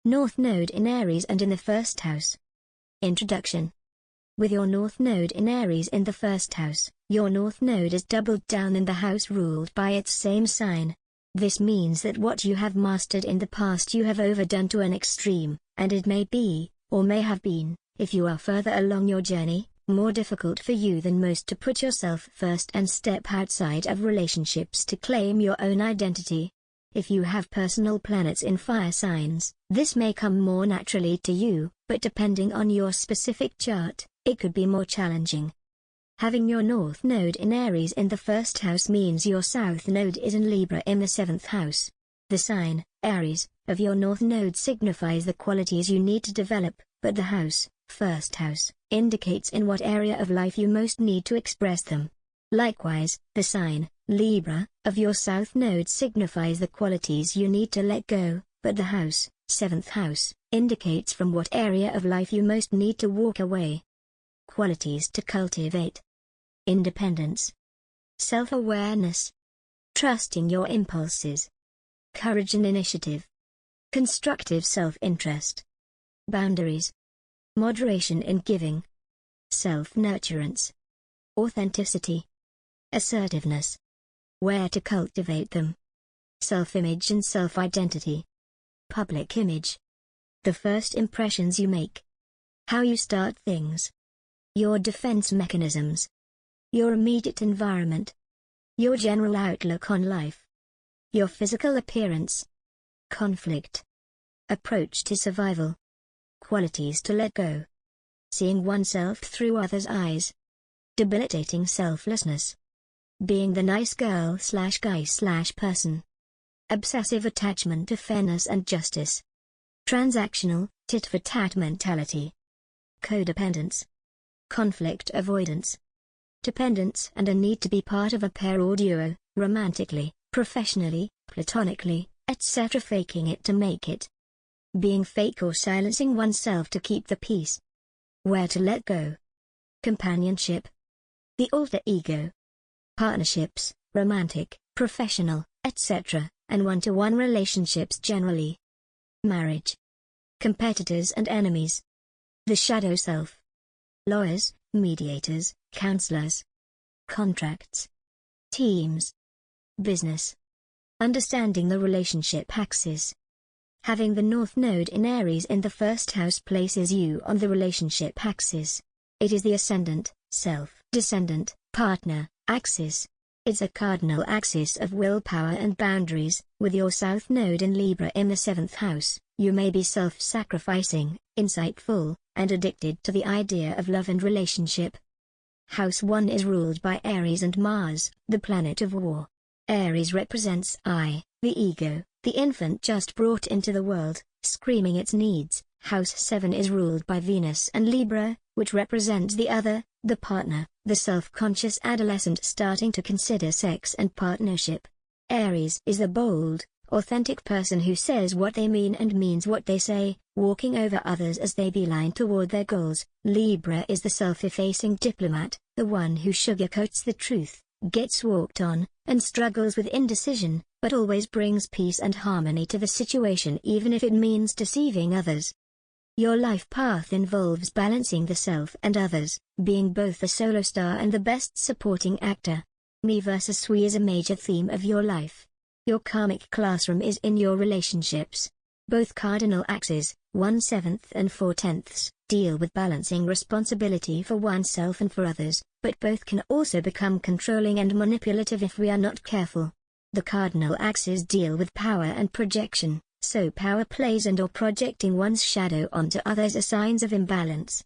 North Node in Aries and in the first house. Introduction. With your North Node in Aries in the first house, your North Node is doubled down in the house ruled by its same sign. This means that what you have mastered in the past you have overdone to an extreme, and it may be, or may have been, if you are further along your journey, more difficult for you than most to put yourself first and step outside of relationships to claim your own identity. If you have personal planets in fire signs, this may come more naturally to you, but depending on your specific chart, it could be more challenging. Having your North Node in Aries in the first house means your South Node is in Libra in the 7th house. The sign, Aries, of your North Node signifies the qualities you need to develop, but the house, first house, indicates in what area of life you most need to express them. Likewise, the sign, Libra, of your South Node signifies the qualities you need to let go, but the house, 7th house, indicates from what area of life you most need to walk away. Qualities to cultivate: independence, self-awareness, trusting your impulses, courage and initiative, constructive self-interest, boundaries, moderation in giving, self-nurturance, authenticity, assertiveness. Where to cultivate them: self-image and self-identity, public image, the first impressions you make, how you start things, your defense mechanisms, your immediate environment, your general outlook on life, your physical appearance, conflict, approach to survival, qualities to let go, seeing oneself through others' eyes, debilitating selflessness, being the nice girl/guy/person, obsessive attachment to fairness and justice, transactional, tit-for-tat mentality, codependence, conflict avoidance, dependence and a need to be part of a pair or duo, romantically, professionally, platonically, etc. faking it to make it, being fake or silencing oneself to keep the peace. Where to let go: companionship, the alter ego, partnerships, romantic, professional, etc., and one-to-one relationships generally. Marriage, competitors and enemies, the shadow self, lawyers, mediators, counselors, contracts, teams, business. Understanding the relationship axis. Having the North Node in Aries in the first house places you on the relationship axis. It is the ascendant, self, descendant, partner, axis. It's a cardinal axis of willpower and boundaries. With your South Node in Libra in the 7th house, you may be self-sacrificing, insightful, and addicted to the idea of love and relationship. House 1 is ruled by Aries and Mars, the planet of war. Aries represents I, the ego, the infant just brought into the world, screaming its needs. House 7 is ruled by Venus and Libra, which represents the other, the partner, the self-conscious adolescent starting to consider sex and partnership. Aries is the bold, authentic person who says what they mean and means what they say, walking over others as they beeline toward their goals. Libra is the self-effacing diplomat, the one who sugarcoats the truth, gets walked on, and struggles with indecision, but always brings peace and harmony to the situation even if it means deceiving others. Your life path involves balancing the self and others, being both the solo star and the best supporting actor. Me versus we is a major theme of your life. Your karmic classroom is in your relationships. Both cardinal axes, 1/7 and 4/10, deal with balancing responsibility for oneself and for others, but both can also become controlling and manipulative if we are not careful. The cardinal axes deal with power and projection, so power plays and or projecting one's shadow onto others are signs of imbalance.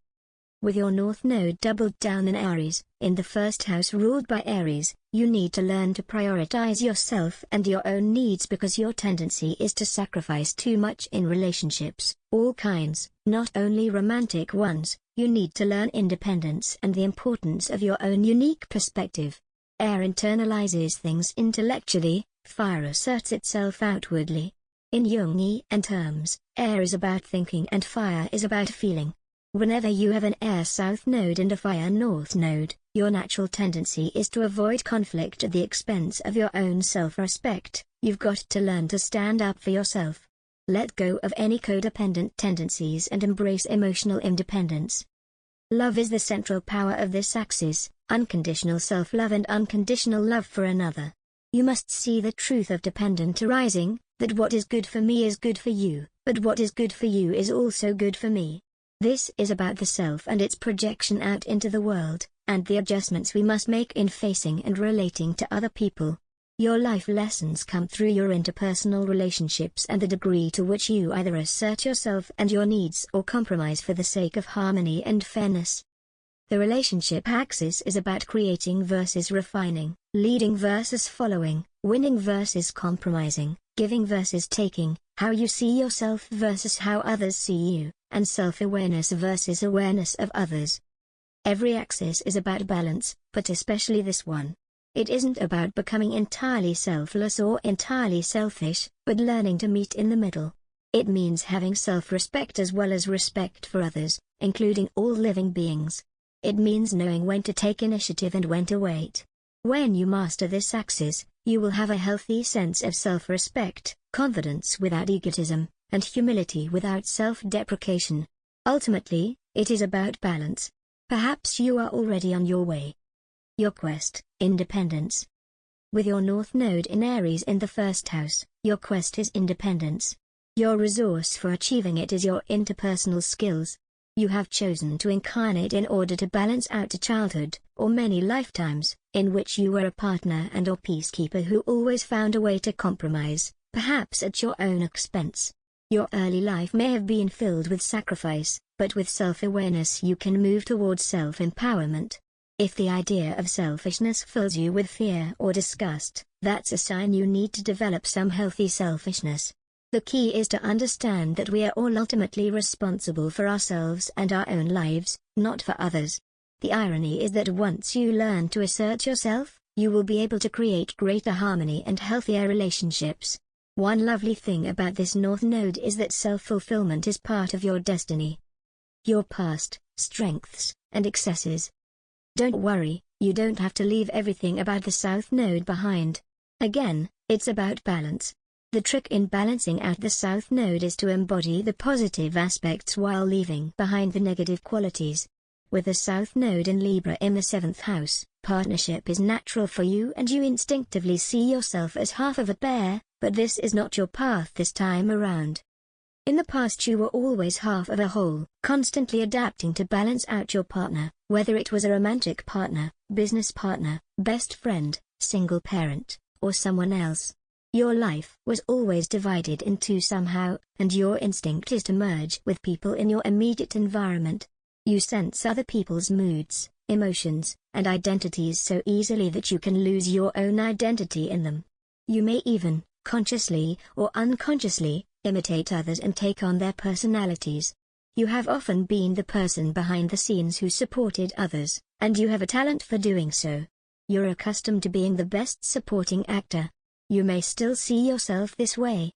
With your North Node doubled down in Aries, in the first house ruled by Aries, you need to learn to prioritize yourself and your own needs because your tendency is to sacrifice too much in relationships, all kinds, not only romantic ones. You need to learn independence and the importance of your own unique perspective. Air internalizes things intellectually, fire asserts itself outwardly. In Jungian terms, air is about thinking and fire is about feeling. Whenever you have an air South Node and a fire North Node, your natural tendency is to avoid conflict at the expense of your own self-respect. You've got to learn to stand up for yourself. Let go of any codependent tendencies and embrace emotional independence. Love is the central power of this axis, unconditional self-love and unconditional love for another. You must see the truth of dependent arising, that what is good for me is good for you, but what is good for you is also good for me. This is about the self and its projection out into the world, and the adjustments we must make in facing and relating to other people. Your life lessons come through your interpersonal relationships and the degree to which you either assert yourself and your needs or compromise for the sake of harmony and fairness. The relationship axis is about creating versus refining, leading versus following, winning versus compromising, giving versus taking, how you see yourself versus how others see you, and self-awareness versus awareness of others. Every axis is about balance, but especially this one. It isn't about becoming entirely selfless or entirely selfish, but learning to meet in the middle. It means having self-respect as well as respect for others, including all living beings. It means knowing when to take initiative and when to wait. When you master this axis, you will have a healthy sense of self-respect, confidence without egotism, and humility without self-deprecation. Ultimately, it is about balance. Perhaps you are already on your way. Your quest, independence. With your North Node in Aries in the first house, your quest is independence. Your resource for achieving it is your interpersonal skills. You have chosen to incarnate in order to balance out a childhood, or many lifetimes, in which you were a partner and or peacekeeper who always found a way to compromise, perhaps at your own expense. Your early life may have been filled with sacrifice, but with self-awareness you can move towards self-empowerment. If the idea of selfishness fills you with fear or disgust, that's a sign you need to develop some healthy selfishness. The key is to understand that we are all ultimately responsible for ourselves and our own lives, not for others. The irony is that once you learn to assert yourself, you will be able to create greater harmony and healthier relationships. One lovely thing about this North Node is that self-fulfillment is part of your destiny. Your past, strengths, and excesses. Don't worry, you don't have to leave everything about the South Node behind. Again, it's about balance. The trick in balancing out the South Node is to embody the positive aspects while leaving behind the negative qualities. With the South Node in Libra in the 7th house, partnership is natural for you and you instinctively see yourself as half of a pair, but this is not your path this time around. In the past you were always half of a whole, constantly adapting to balance out your partner, whether it was a romantic partner, business partner, best friend, single parent, or someone else. Your life was always divided in two somehow, and your instinct is to merge with people in your immediate environment. You sense other people's moods, emotions, and identities so easily that you can lose your own identity in them. You may even, consciously or unconsciously, imitate others and take on their personalities. You have often been the person behind the scenes who supported others, and you have a talent for doing so. You're accustomed to being the best supporting actor. You may still see yourself this way.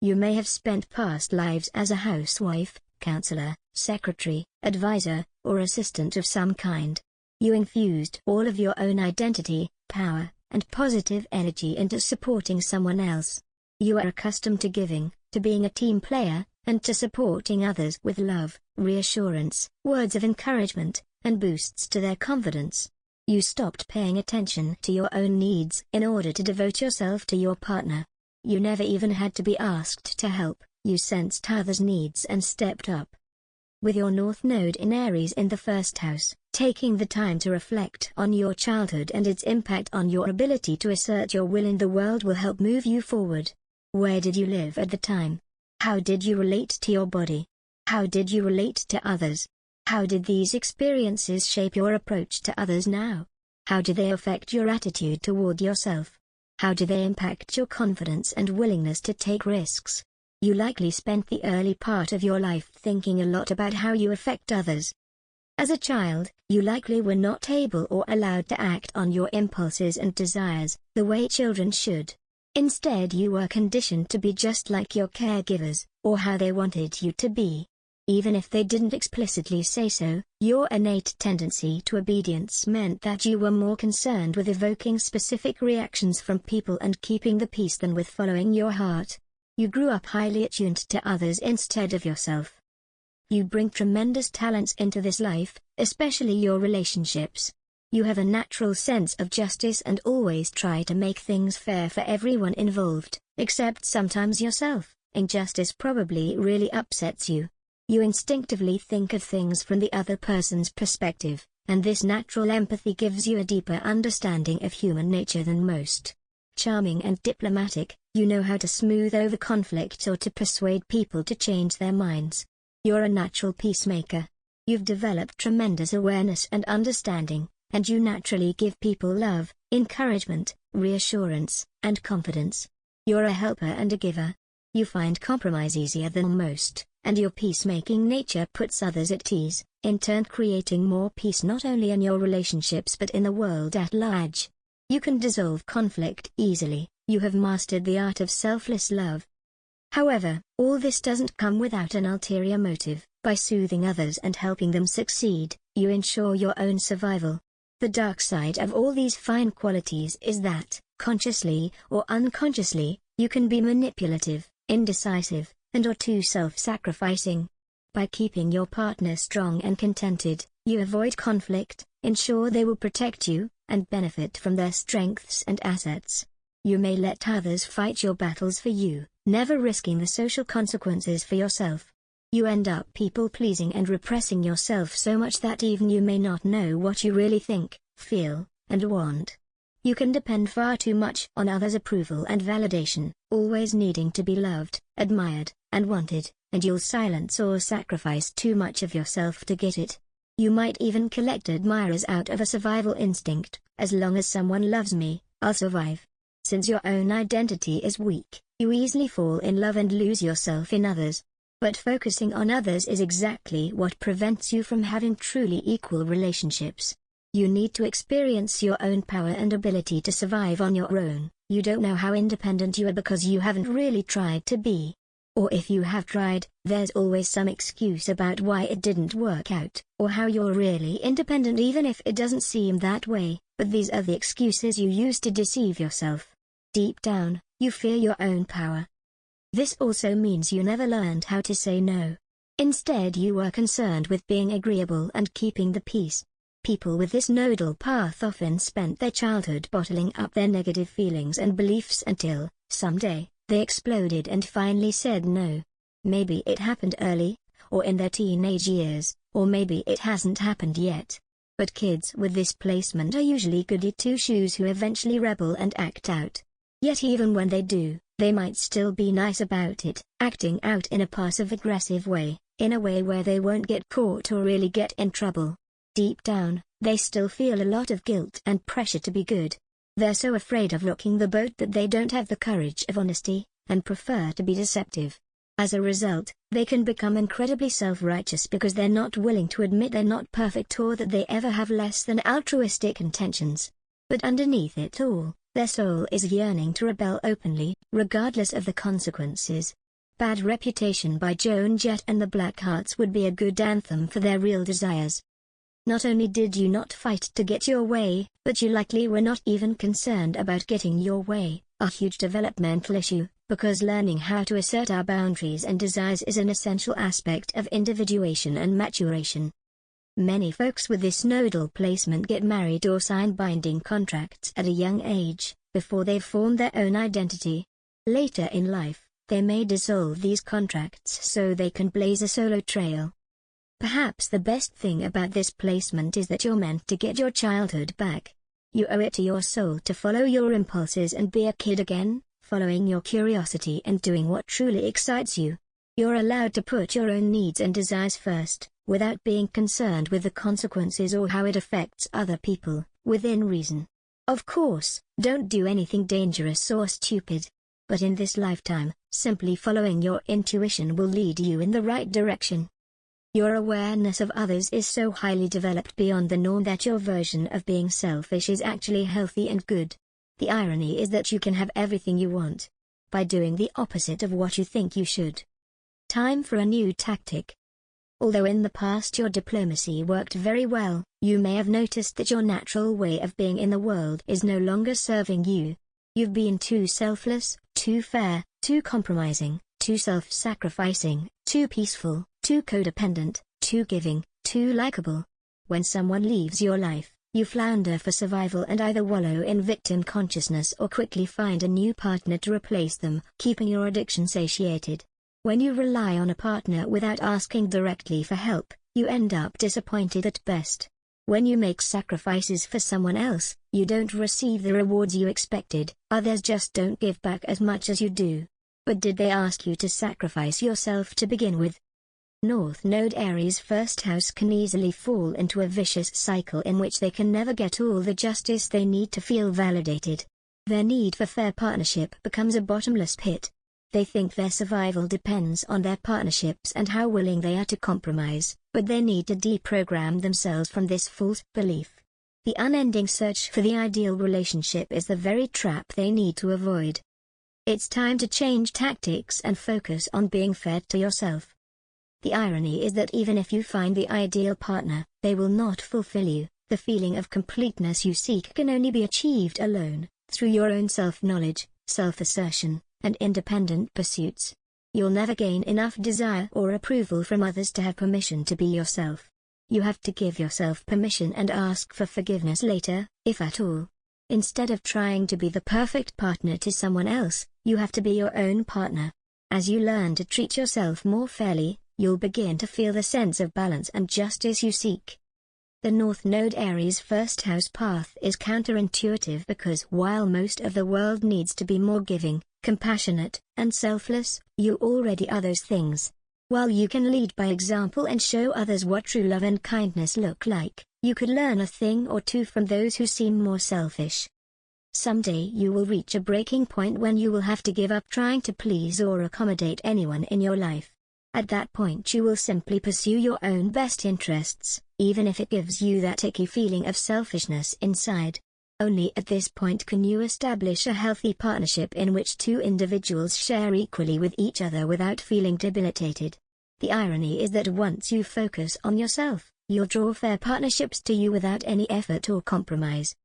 You may have spent past lives as a housewife, counselor, secretary, advisor, or assistant of some kind. You infused all of your own identity, power, and positive energy into supporting someone else. You are accustomed to giving, to being a team player, and to supporting others with love, reassurance, words of encouragement, and boosts to their confidence. You stopped paying attention to your own needs in order to devote yourself to your partner. You never even had to be asked to help, you sensed others' needs and stepped up. With your North Node in Aries in the first house, taking the time to reflect on your childhood and its impact on your ability to assert your will in the world will help move you forward. Where did you live at the time? How did you relate to your body? How did you relate to others? How did these experiences shape your approach to others now? How do they affect your attitude toward yourself? How do they impact your confidence and willingness to take risks? You likely spent the early part of your life thinking a lot about how you affect others. As a child, you likely were not able or allowed to act on your impulses and desires, the way children should. Instead you were conditioned to be just like your caregivers, or how they wanted you to be. Even if they didn't explicitly say so, your innate tendency to obedience meant that you were more concerned with evoking specific reactions from people and keeping the peace than with following your heart. You grew up highly attuned to others instead of yourself. You bring tremendous talents into this life, especially your relationships. You have a natural sense of justice and always try to make things fair for everyone involved, except sometimes yourself. Injustice probably really upsets you. You instinctively think of things from the other person's perspective, and this natural empathy gives you a deeper understanding of human nature than most. Charming and diplomatic, you know how to smooth over conflict or to persuade people to change their minds. You're a natural peacemaker. You've developed tremendous awareness and understanding, and you naturally give people love, encouragement, reassurance, and confidence. You're a helper and a giver. You find compromise easier than most, and your peacemaking nature puts others at ease, in turn creating more peace not only in your relationships but in the world at large. You can dissolve conflict easily. You have mastered the art of selfless love. However, all this doesn't come without an ulterior motive. By soothing others and helping them succeed, you ensure your own survival. The dark side of all these fine qualities is that, consciously or unconsciously, you can be manipulative, indecisive, and/or too self-sacrificing. By keeping your partner strong and contented, you avoid conflict, ensure they will protect you, and benefit from their strengths and assets. You may let others fight your battles for you, never risking the social consequences for yourself. You end up people-pleasing and repressing yourself so much that even you may not know what you really think, feel, and want. You can depend far too much on others' approval and validation, always needing to be loved, admired, and wanted, and you'll silence or sacrifice too much of yourself to get it. You might even collect admirers out of a survival instinct. As long as someone loves me, I'll survive. Since your own identity is weak, you easily fall in love and lose yourself in others. But focusing on others is exactly what prevents you from having truly equal relationships. You need to experience your own power and ability to survive on your own. You don't know how independent you are because you haven't really tried to be. Or if you have tried, there's always some excuse about why it didn't work out, or how you're really independent even if it doesn't seem that way, but these are the excuses you use to deceive yourself. Deep down, you fear your own power. This also means you never learned how to say no. Instead you were concerned with being agreeable and keeping the peace. People with this nodal path often spent their childhood bottling up their negative feelings and beliefs until, someday, they exploded and finally said no. Maybe it happened early, or in their teenage years, or maybe it hasn't happened yet. But kids with this placement are usually goody two-shoes who eventually rebel and act out. Yet even when they do, they might still be nice about it, acting out in a passive-aggressive way, in a way where they won't get caught or really get in trouble. Deep down, they still feel a lot of guilt and pressure to be good. They're so afraid of rocking the boat that they don't have the courage of honesty, and prefer to be deceptive. As a result, they can become incredibly self-righteous because they're not willing to admit they're not perfect or that they ever have less than altruistic intentions. But underneath it all, their soul is yearning to rebel openly, regardless of the consequences. Bad Reputation by Joan Jett and the Blackhearts would be a good anthem for their real desires. Not only did you not fight to get your way, but you likely were not even concerned about getting your way, a huge developmental issue, because learning how to assert our boundaries and desires is an essential aspect of individuation and maturation. Many folks with this nodal placement get married or sign binding contracts at a young age, before they've formed their own identity. Later in life, they may dissolve these contracts so they can blaze a solo trail. Perhaps the best thing about this placement is that you're meant to get your childhood back. You owe it to your soul to follow your impulses and be a kid again, following your curiosity and doing what truly excites you. You're allowed to put your own needs and desires first, without being concerned with the consequences or how it affects other people, within reason. Of course, don't do anything dangerous or stupid. But in this lifetime, simply following your intuition will lead you in the right direction. Your awareness of others is so highly developed beyond the norm that your version of being selfish is actually healthy and good. The irony is that you can have everything you want by doing the opposite of what you think you should. Time for a new tactic. Although in the past your diplomacy worked very well, you may have noticed that your natural way of being in the world is no longer serving you. You've been too selfless, too fair, too compromising, too self-sacrificing, too peaceful, too codependent, too giving, too likable. When someone leaves your life, you flounder for survival and either wallow in victim consciousness or quickly find a new partner to replace them, keeping your addiction satiated. When you rely on a partner without asking directly for help, you end up disappointed at best. When you make sacrifices for someone else, you don't receive the rewards you expected. Others just don't give back as much as you do. But did they ask you to sacrifice yourself to begin with? North Node Aries first house can easily fall into a vicious cycle in which they can never get all the justice they need to feel validated. Their need for fair partnership becomes a bottomless pit. They think their survival depends on their partnerships and how willing they are to compromise, but they need to deprogram themselves from this false belief. The unending search for the ideal relationship is the very trap they need to avoid. It's time to change tactics and focus on being fair to yourself. The irony is that even if you find the ideal partner, they will not fulfill you. The feeling of completeness you seek can only be achieved alone, through your own self-knowledge, self-assertion, and independent pursuits. You'll never gain enough desire or approval from others to have permission to be yourself. You have to give yourself permission and ask for forgiveness later, if at all. Instead of trying to be the perfect partner to someone else, you have to be your own partner. As you learn to treat yourself more fairly, you'll begin to feel the sense of balance and justice you seek. The North Node Aries first house path is counterintuitive because while most of the world needs to be more giving, compassionate, and selfless, you already are those things. While you can lead by example and show others what true love and kindness look like, you could learn a thing or two from those who seem more selfish. Someday you will reach a breaking point when you will have to give up trying to please or accommodate anyone in your life. At that point you will simply pursue your own best interests, even if it gives you that icky feeling of selfishness inside. Only at this point can you establish a healthy partnership in which two individuals share equally with each other without feeling debilitated. The irony is that once you focus on yourself, you'll draw fair partnerships to you without any effort or compromise.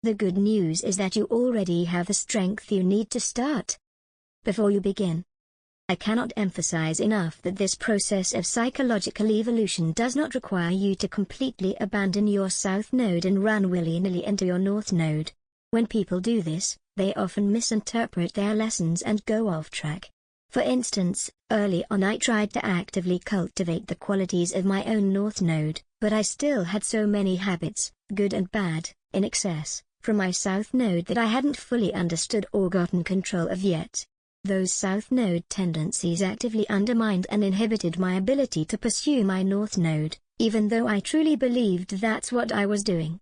The good news is that you already have the strength you need to start. Before you begin, I cannot emphasize enough that this process of psychological evolution does not require you to completely abandon your South Node and run willy-nilly into your North Node. When people do this, they often misinterpret their lessons and go off track. For instance, early on I tried to actively cultivate the qualities of my own North Node, but I still had so many habits, good and bad, in excess, from my South Node that I hadn't fully understood or gotten control of yet. Those South Node tendencies actively undermined and inhibited my ability to pursue my North Node, even though I truly believed that's what I was doing.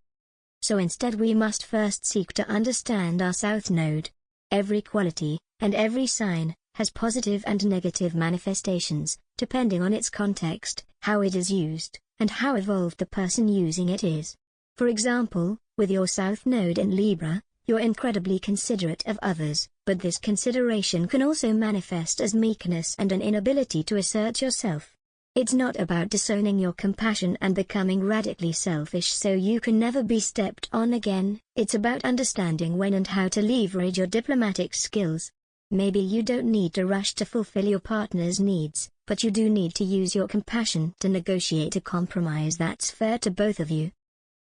So instead we must first seek to understand our South Node. Every quality, and every sign, has positive and negative manifestations, depending on its context, how it is used, and how evolved the person using it is. For example, with your South Node in Libra, you're incredibly considerate of others, but this consideration can also manifest as meekness and an inability to assert yourself. It's not about disowning your compassion and becoming radically selfish so you can never be stepped on again, it's about understanding when and how to leverage your diplomatic skills. Maybe you don't need to rush to fulfill your partner's needs, but you do need to use your compassion to negotiate a compromise that's fair to both of you.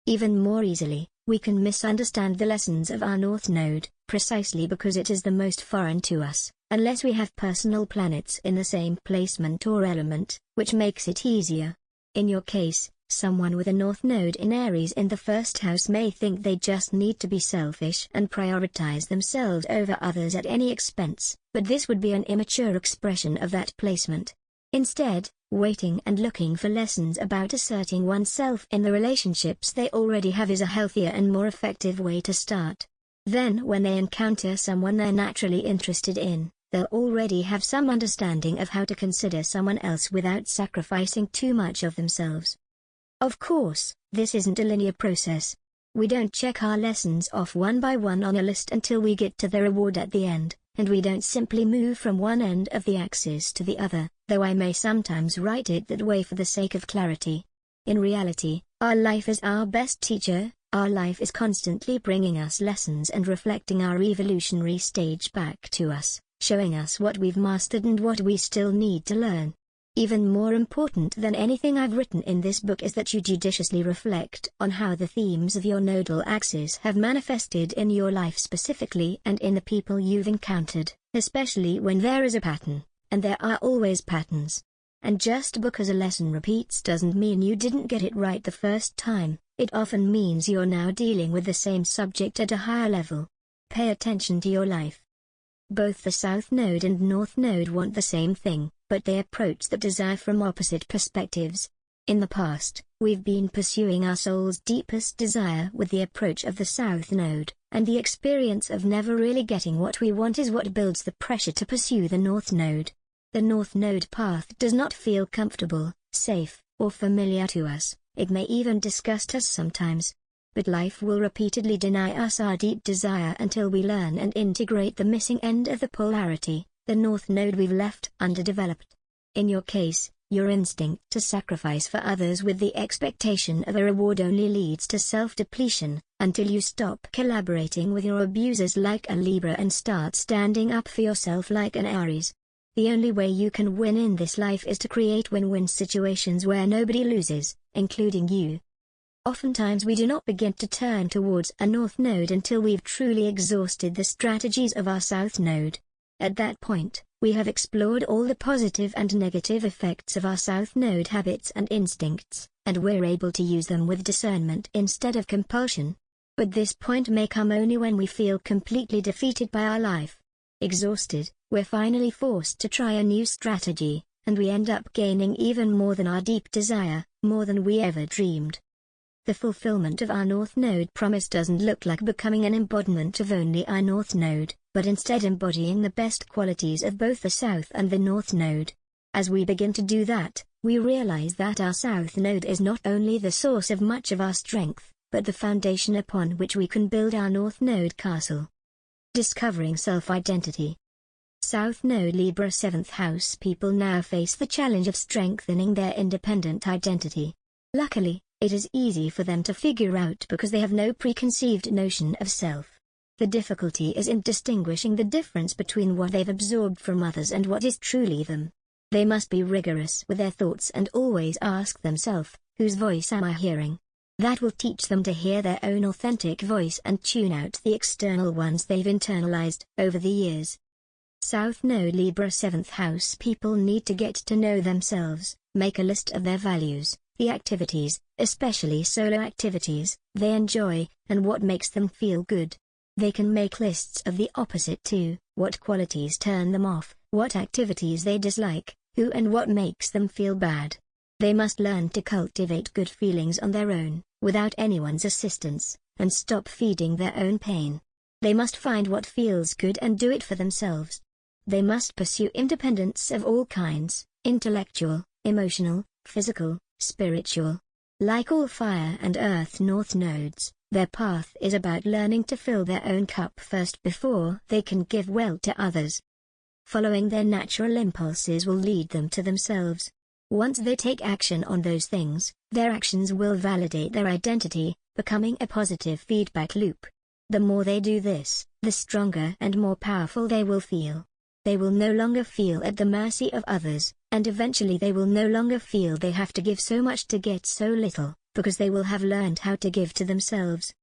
Even more easily, we can misunderstand the lessons of our North Node, precisely because it is the most foreign to us, unless we have personal planets in the same placement or element, which makes it easier. In your case, someone with a North Node in Aries in the first house may think they just need to be selfish and prioritize themselves over others at any expense, but this would be an immature expression of that placement. Instead, waiting and looking for lessons about asserting oneself in the relationships they already have is a healthier and more effective way to start. Then when they encounter someone they're naturally interested in, they'll already have some understanding of how to consider someone else without sacrificing too much of themselves. Of course, this isn't a linear process. We don't check our lessons off one by one on a list until we get to the reward at the end, and we don't simply move from one end of the axis to the other, though I may sometimes write it that way for the sake of clarity. In reality, our life is our best teacher. Our life is constantly bringing us lessons and reflecting our evolutionary stage back to us, showing us what we've mastered and what we still need to learn. Even more important than anything I've written in this book is that you judiciously reflect on how the themes of your nodal axis have manifested in your life specifically and in the people you've encountered, especially when there is a pattern, and there are always patterns. And just because a lesson repeats doesn't mean you didn't get it right the first time, it often means you're now dealing with the same subject at a higher level. Pay attention to your life. Both the South Node and North Node want the same thing, but they approach the desire from opposite perspectives. In the past, we've been pursuing our soul's deepest desire with the approach of the South Node, and the experience of never really getting what we want is what builds the pressure to pursue the North Node. The North Node path does not feel comfortable, safe, or familiar to us. It may even disgust us sometimes. But life will repeatedly deny us our deep desire until we learn and integrate the missing end of the polarity, the North Node we've left underdeveloped. In your case, your instinct to sacrifice for others with the expectation of a reward only leads to self-depletion, until you stop collaborating with your abusers like a Libra and start standing up for yourself like an Aries. The only way you can win in this life is to create win-win situations where nobody loses, including you. Oftentimes we do not begin to turn towards a North Node until we've truly exhausted the strategies of our South Node. At that point, we have explored all the positive and negative effects of our South Node habits and instincts, and we're able to use them with discernment instead of compulsion. But this point may come only when we feel completely defeated by our life. Exhausted, we're finally forced to try a new strategy, and we end up gaining even more than our deep desire, more than we ever dreamed. The fulfillment of our North Node promise doesn't look like becoming an embodiment of only our North Node, but instead embodying the best qualities of both the South and the North Node. As we begin to do that, we realize that our South Node is not only the source of much of our strength, but the foundation upon which we can build our North Node castle. Discovering self-identity. South Node Libra 7th house people now face the challenge of strengthening their independent identity. Luckily, it is easy for them to figure out because they have no preconceived notion of self. The difficulty is in distinguishing the difference between what they've absorbed from others and what is truly them. They must be rigorous with their thoughts and always ask themselves, whose voice am I hearing? That will teach them to hear their own authentic voice and tune out the external ones they've internalized over the years. South Node Libra 7th house people need to get to know themselves, make a list of their values, the activities, especially solo activities, they enjoy, and what makes them feel good. They can make lists of the opposite too, what qualities turn them off, what activities they dislike, who and what makes them feel bad. They must learn to cultivate good feelings on their own, without anyone's assistance, and stop feeding their own pain. They must find what feels good and do it for themselves. They must pursue independence of all kinds, intellectual, emotional, physical, spiritual. Like all fire and earth North Nodes, their path is about learning to fill their own cup first before they can give well to others. Following their natural impulses will lead them to themselves. Once they take action on those things, their actions will validate their identity, becoming a positive feedback loop. The more they do this, the stronger and more powerful they will feel. They will no longer feel at the mercy of others, and eventually they will no longer feel they have to give so much to get so little, because they will have learned how to give to themselves.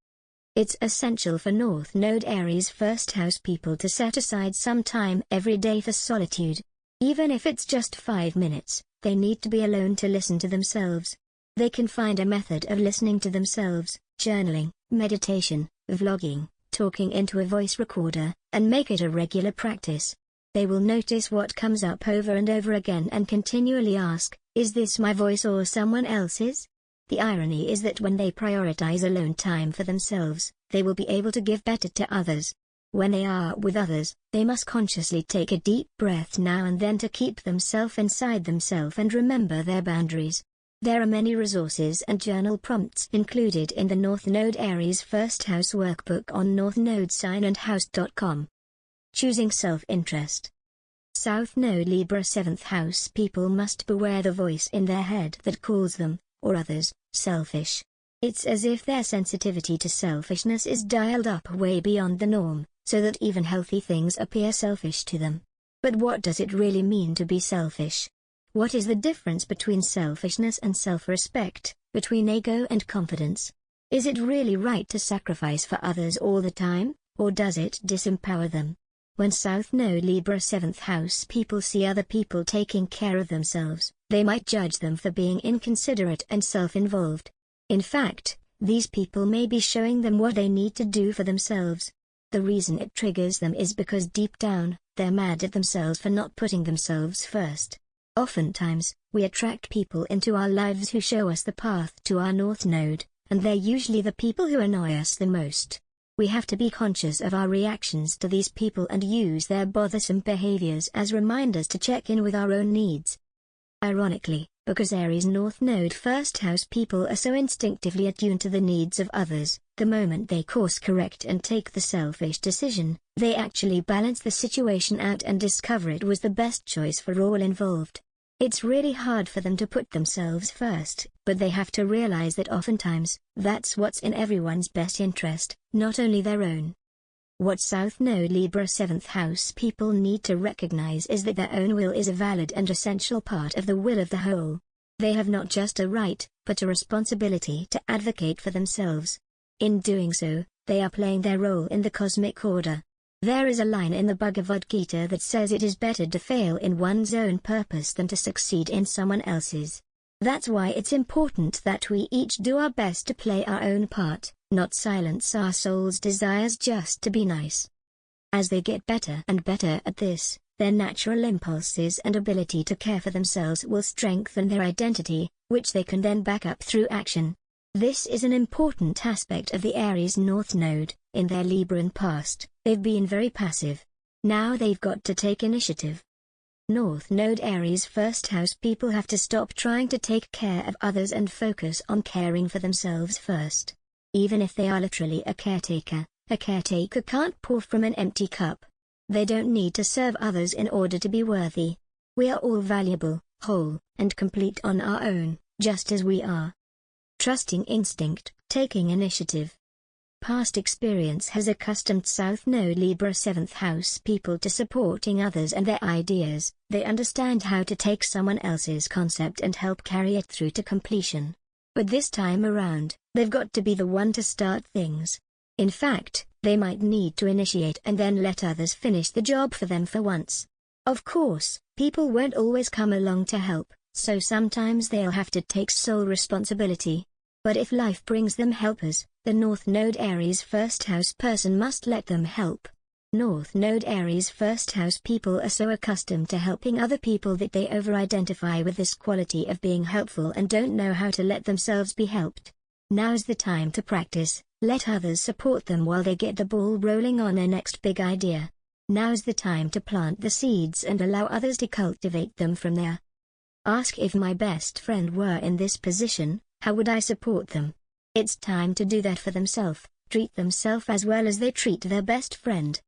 It's essential for North Node Aries first house people to set aside some time every day for solitude. Even if it's just 5 minutes, they need to be alone to listen to themselves. They can find a method of listening to themselves, journaling, meditation, vlogging, talking into a voice recorder, and make it a regular practice. They will notice what comes up over and over again and continually ask, is this my voice or someone else's? The irony is that when they prioritize alone time for themselves, they will be able to give better to others. When they are with others, they must consciously take a deep breath now and then to keep themselves inside themselves and remember their boundaries. There are many resources and journal prompts included in the North Node Aries First House workbook on northnodesignandhouse.com. Choosing self-interest. South Node Libra 7th house people must beware the voice in their head that calls them, or others, selfish. It's as if their sensitivity to selfishness is dialed up way beyond the norm, so that even healthy things appear selfish to them. But what does it really mean to be selfish? What is the difference between selfishness and self-respect, between ego and confidence? Is it really right to sacrifice for others all the time, or does it disempower them? When South Node Libra 7th house people see other people taking care of themselves, they might judge them for being inconsiderate and self-involved. In fact, these people may be showing them what they need to do for themselves. The reason it triggers them is because deep down, they're mad at themselves for not putting themselves first. Oftentimes, we attract people into our lives who show us the path to our North Node, and they're usually the people who annoy us the most. We have to be conscious of our reactions to these people and use their bothersome behaviors as reminders to check in with our own needs. Ironically, because Aries North Node first house people are so instinctively attuned to the needs of others, the moment they course correct and take the selfish decision, they actually balance the situation out and discover it was the best choice for all involved. It's really hard for them to put themselves first, but they have to realize that oftentimes, that's what's in everyone's best interest, not only their own. What South Node Libra 7th house people need to recognize is that their own will is a valid and essential part of the will of the whole. They have not just a right, but a responsibility to advocate for themselves. In doing so, they are playing their role in the cosmic order. There is a line in the Bhagavad Gita that says it is better to fail in one's own purpose than to succeed in someone else's. That's why it's important that we each do our best to play our own part, not silence our soul's desires just to be nice. As they get better and better at this, their natural impulses and ability to care for themselves will strengthen their identity, which they can then back up through action. This is an important aspect of the Aries North Node. In their Libran past, they've been very passive. Now they've got to take initiative. North Node Aries first house people have to stop trying to take care of others and focus on caring for themselves first. Even if they are literally a caretaker can't pour from an empty cup. They don't need to serve others in order to be worthy. We are all valuable, whole, and complete on our own, just as we are. Trusting instinct, taking initiative. Past experience has accustomed South Node Libra 7th house people to supporting others and their ideas. They understand how to take someone else's concept and help carry it through to completion. But this time around, they've got to be the one to start things. In fact, they might need to initiate and then let others finish the job for them for once. Of course, people won't always come along to help, so sometimes they'll have to take sole responsibility. But if life brings them helpers, the North Node Aries first house person must let them help. North Node Aries first house people are so accustomed to helping other people that they over-identify with this quality of being helpful and don't know how to let themselves be helped. Now's the time to practice, let others support them while they get the ball rolling on their next big idea. Now's the time to plant the seeds and allow others to cultivate them from there. Ask: if my best friend were in this position, how would I support them? It's time to do that for themselves, treat themselves as well as they treat their best friend.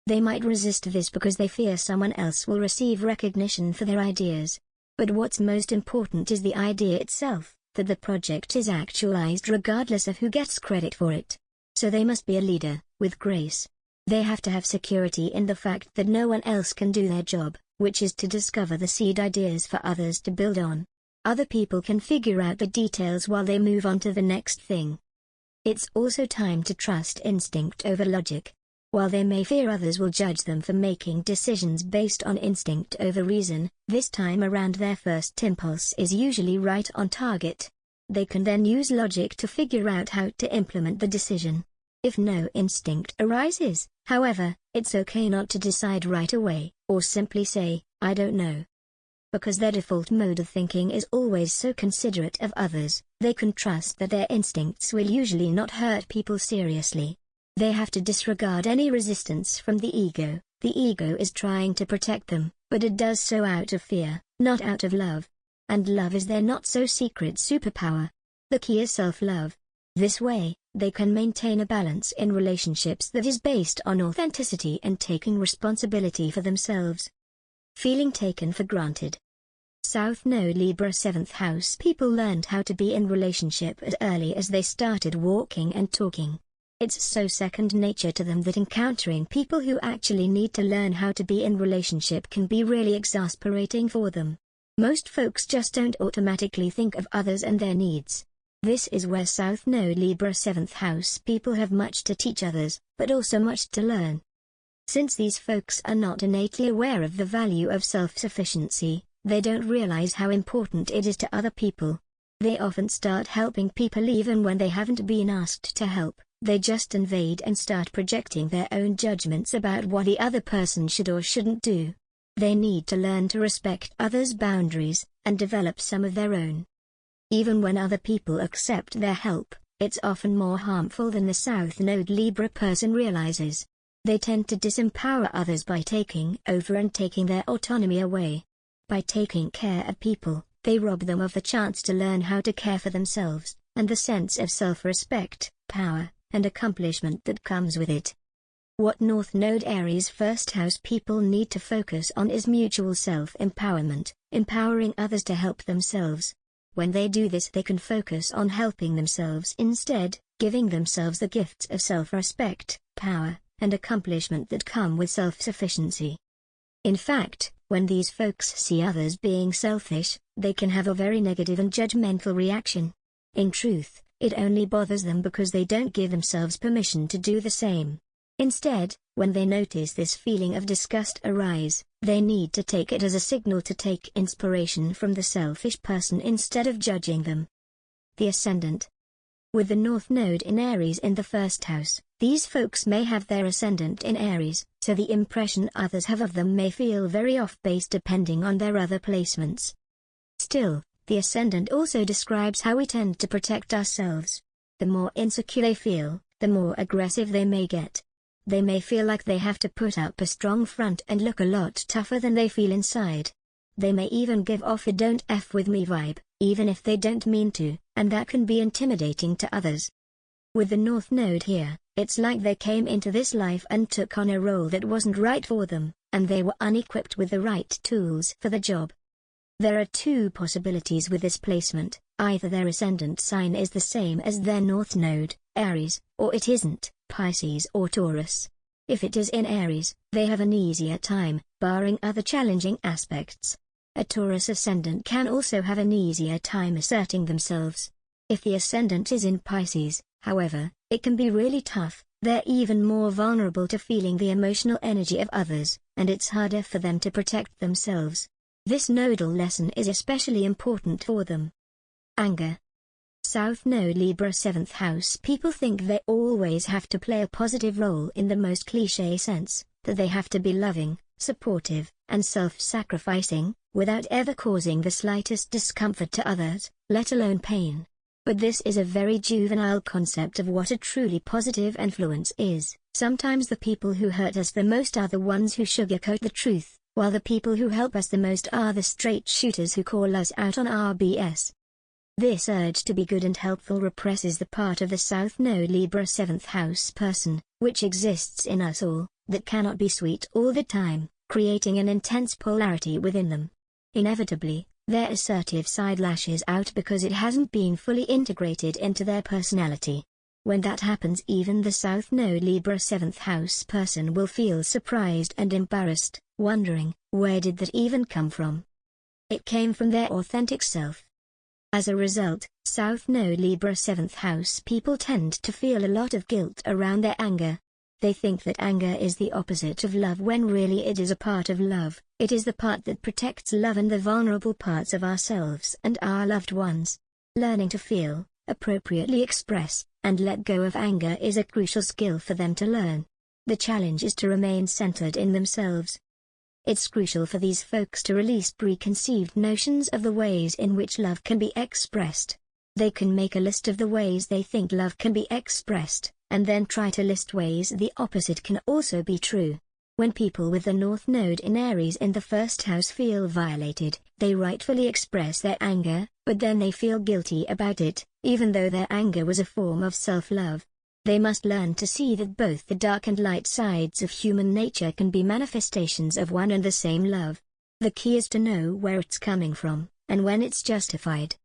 They might resist this because they fear someone else will receive recognition for their ideas. But what's most important is the idea itself, that the project is actualized regardless of who gets credit for it. So they must be a leader, with grace. They have to have security in the fact that no one else can do their job, which is to discover the seed ideas for others to build on. Other people can figure out the details while they move on to the next thing. It's also time to trust instinct over logic. While they may fear others will judge them for making decisions based on instinct over reason, this time around their first impulse is usually right on target. They can then use logic to figure out how to implement the decision. If no instinct arises, however, it's okay not to decide right away, or simply say, "I don't know." Because their default mode of thinking is always so considerate of others, they can trust that their instincts will usually not hurt people seriously. They have to disregard any resistance from the ego. The ego is trying to protect them, but it does so out of fear, not out of love. And love is their not-so-secret superpower. The key is self-love. This way, they can maintain a balance in relationships that is based on authenticity and taking responsibility for themselves. Feeling taken for granted. South Node Libra 7th house people learned how to be in relationship as early as they started walking and talking. It's so second nature to them that encountering people who actually need to learn how to be in relationship can be really exasperating for them. Most folks just don't automatically think of others and their needs. This is where South Node Libra 7th house people have much to teach others, but also much to learn. Since these folks are not innately aware of the value of self-sufficiency, they don't realize how important it is to other people. They often start helping people even when they haven't been asked to help. They just invade and start projecting their own judgments about what the other person should or shouldn't do. They need to learn to respect others' boundaries, and develop some of their own. Even when other people accept their help, it's often more harmful than the South Node Libra person realizes. They tend to disempower others by taking over and taking their autonomy away. By taking care of people, they rob them of the chance to learn how to care for themselves, and the sense of self-respect, power, and accomplishment that comes with it. What North Node Aries first house people need to focus on is mutual self-empowerment, empowering others to help themselves. When they do this, they can focus on helping themselves instead, giving themselves the gifts of self-respect, power, and accomplishment that come with self-sufficiency. In fact, when these folks see others being selfish, they can have a very negative and judgmental reaction. In truth, it only bothers them because they don't give themselves permission to do the same. Instead, when they notice this feeling of disgust arise, they need to take it as a signal to take inspiration from the selfish person instead of judging them. The Ascendant. With the North Node in Aries in the first house, these folks may have their ascendant in Aries, so the impression others have of them may feel very off base depending on their other placements. Still, the Ascendant also describes how we tend to protect ourselves. The more insecure they feel, the more aggressive they may get. They may feel like they have to put up a strong front and look a lot tougher than they feel inside. They may even give off a "don't F with me" vibe, even if they don't mean to, and that can be intimidating to others. With the North Node here, it's like they came into this life and took on a role that wasn't right for them, and they were unequipped with the right tools for the job. There are two possibilities with this placement: either their ascendant sign is the same as their North Node, Aries, or it isn't, Pisces or Taurus. If it is in Aries, they have an easier time, barring other challenging aspects. A Taurus ascendant can also have an easier time asserting themselves. If the ascendant is in Pisces, however, it can be really tough. They're even more vulnerable to feeling the emotional energy of others, and it's harder for them to protect themselves. This nodal lesson is especially important for them. Anger. South Node Libra 7th house people think they always have to play a positive role in the most cliché sense, that they have to be loving, supportive, and self-sacrificing, without ever causing the slightest discomfort to others, let alone pain. But this is a very juvenile concept of what a truly positive influence is. Sometimes the people who hurt us the most are the ones who sugarcoat the truth, while the people who help us the most are the straight shooters who call us out on our BS. This urge to be good and helpful represses the part of the South Node Libra 7th house person, which exists in us all, that cannot be sweet all the time, creating an intense polarity within them. Inevitably, their assertive side lashes out because it hasn't been fully integrated into their personality. When that happens, even the South Node Libra 7th house person will feel surprised and embarrassed, wondering, where did that even come from? It came from their authentic self. As a result, South Node Libra 7th house people tend to feel a lot of guilt around their anger. They think that anger is the opposite of love when really it is a part of love. It is the part that protects love and the vulnerable parts of ourselves and our loved ones. Learning to feel, appropriately express, and let go of anger is a crucial skill for them to learn. The challenge is to remain centered in themselves. It's crucial for these folks to release preconceived notions of the ways in which love can be expressed. They can make a list of the ways they think love can be expressed, and then try to list ways the opposite can also be true. When people with the North Node in Aries in the first house feel violated, they rightfully express their anger, but then they feel guilty about it, even though their anger was a form of self-love. They must learn to see that both the dark and light sides of human nature can be manifestations of one and the same love. The key is to know where it's coming from, and when it's justified.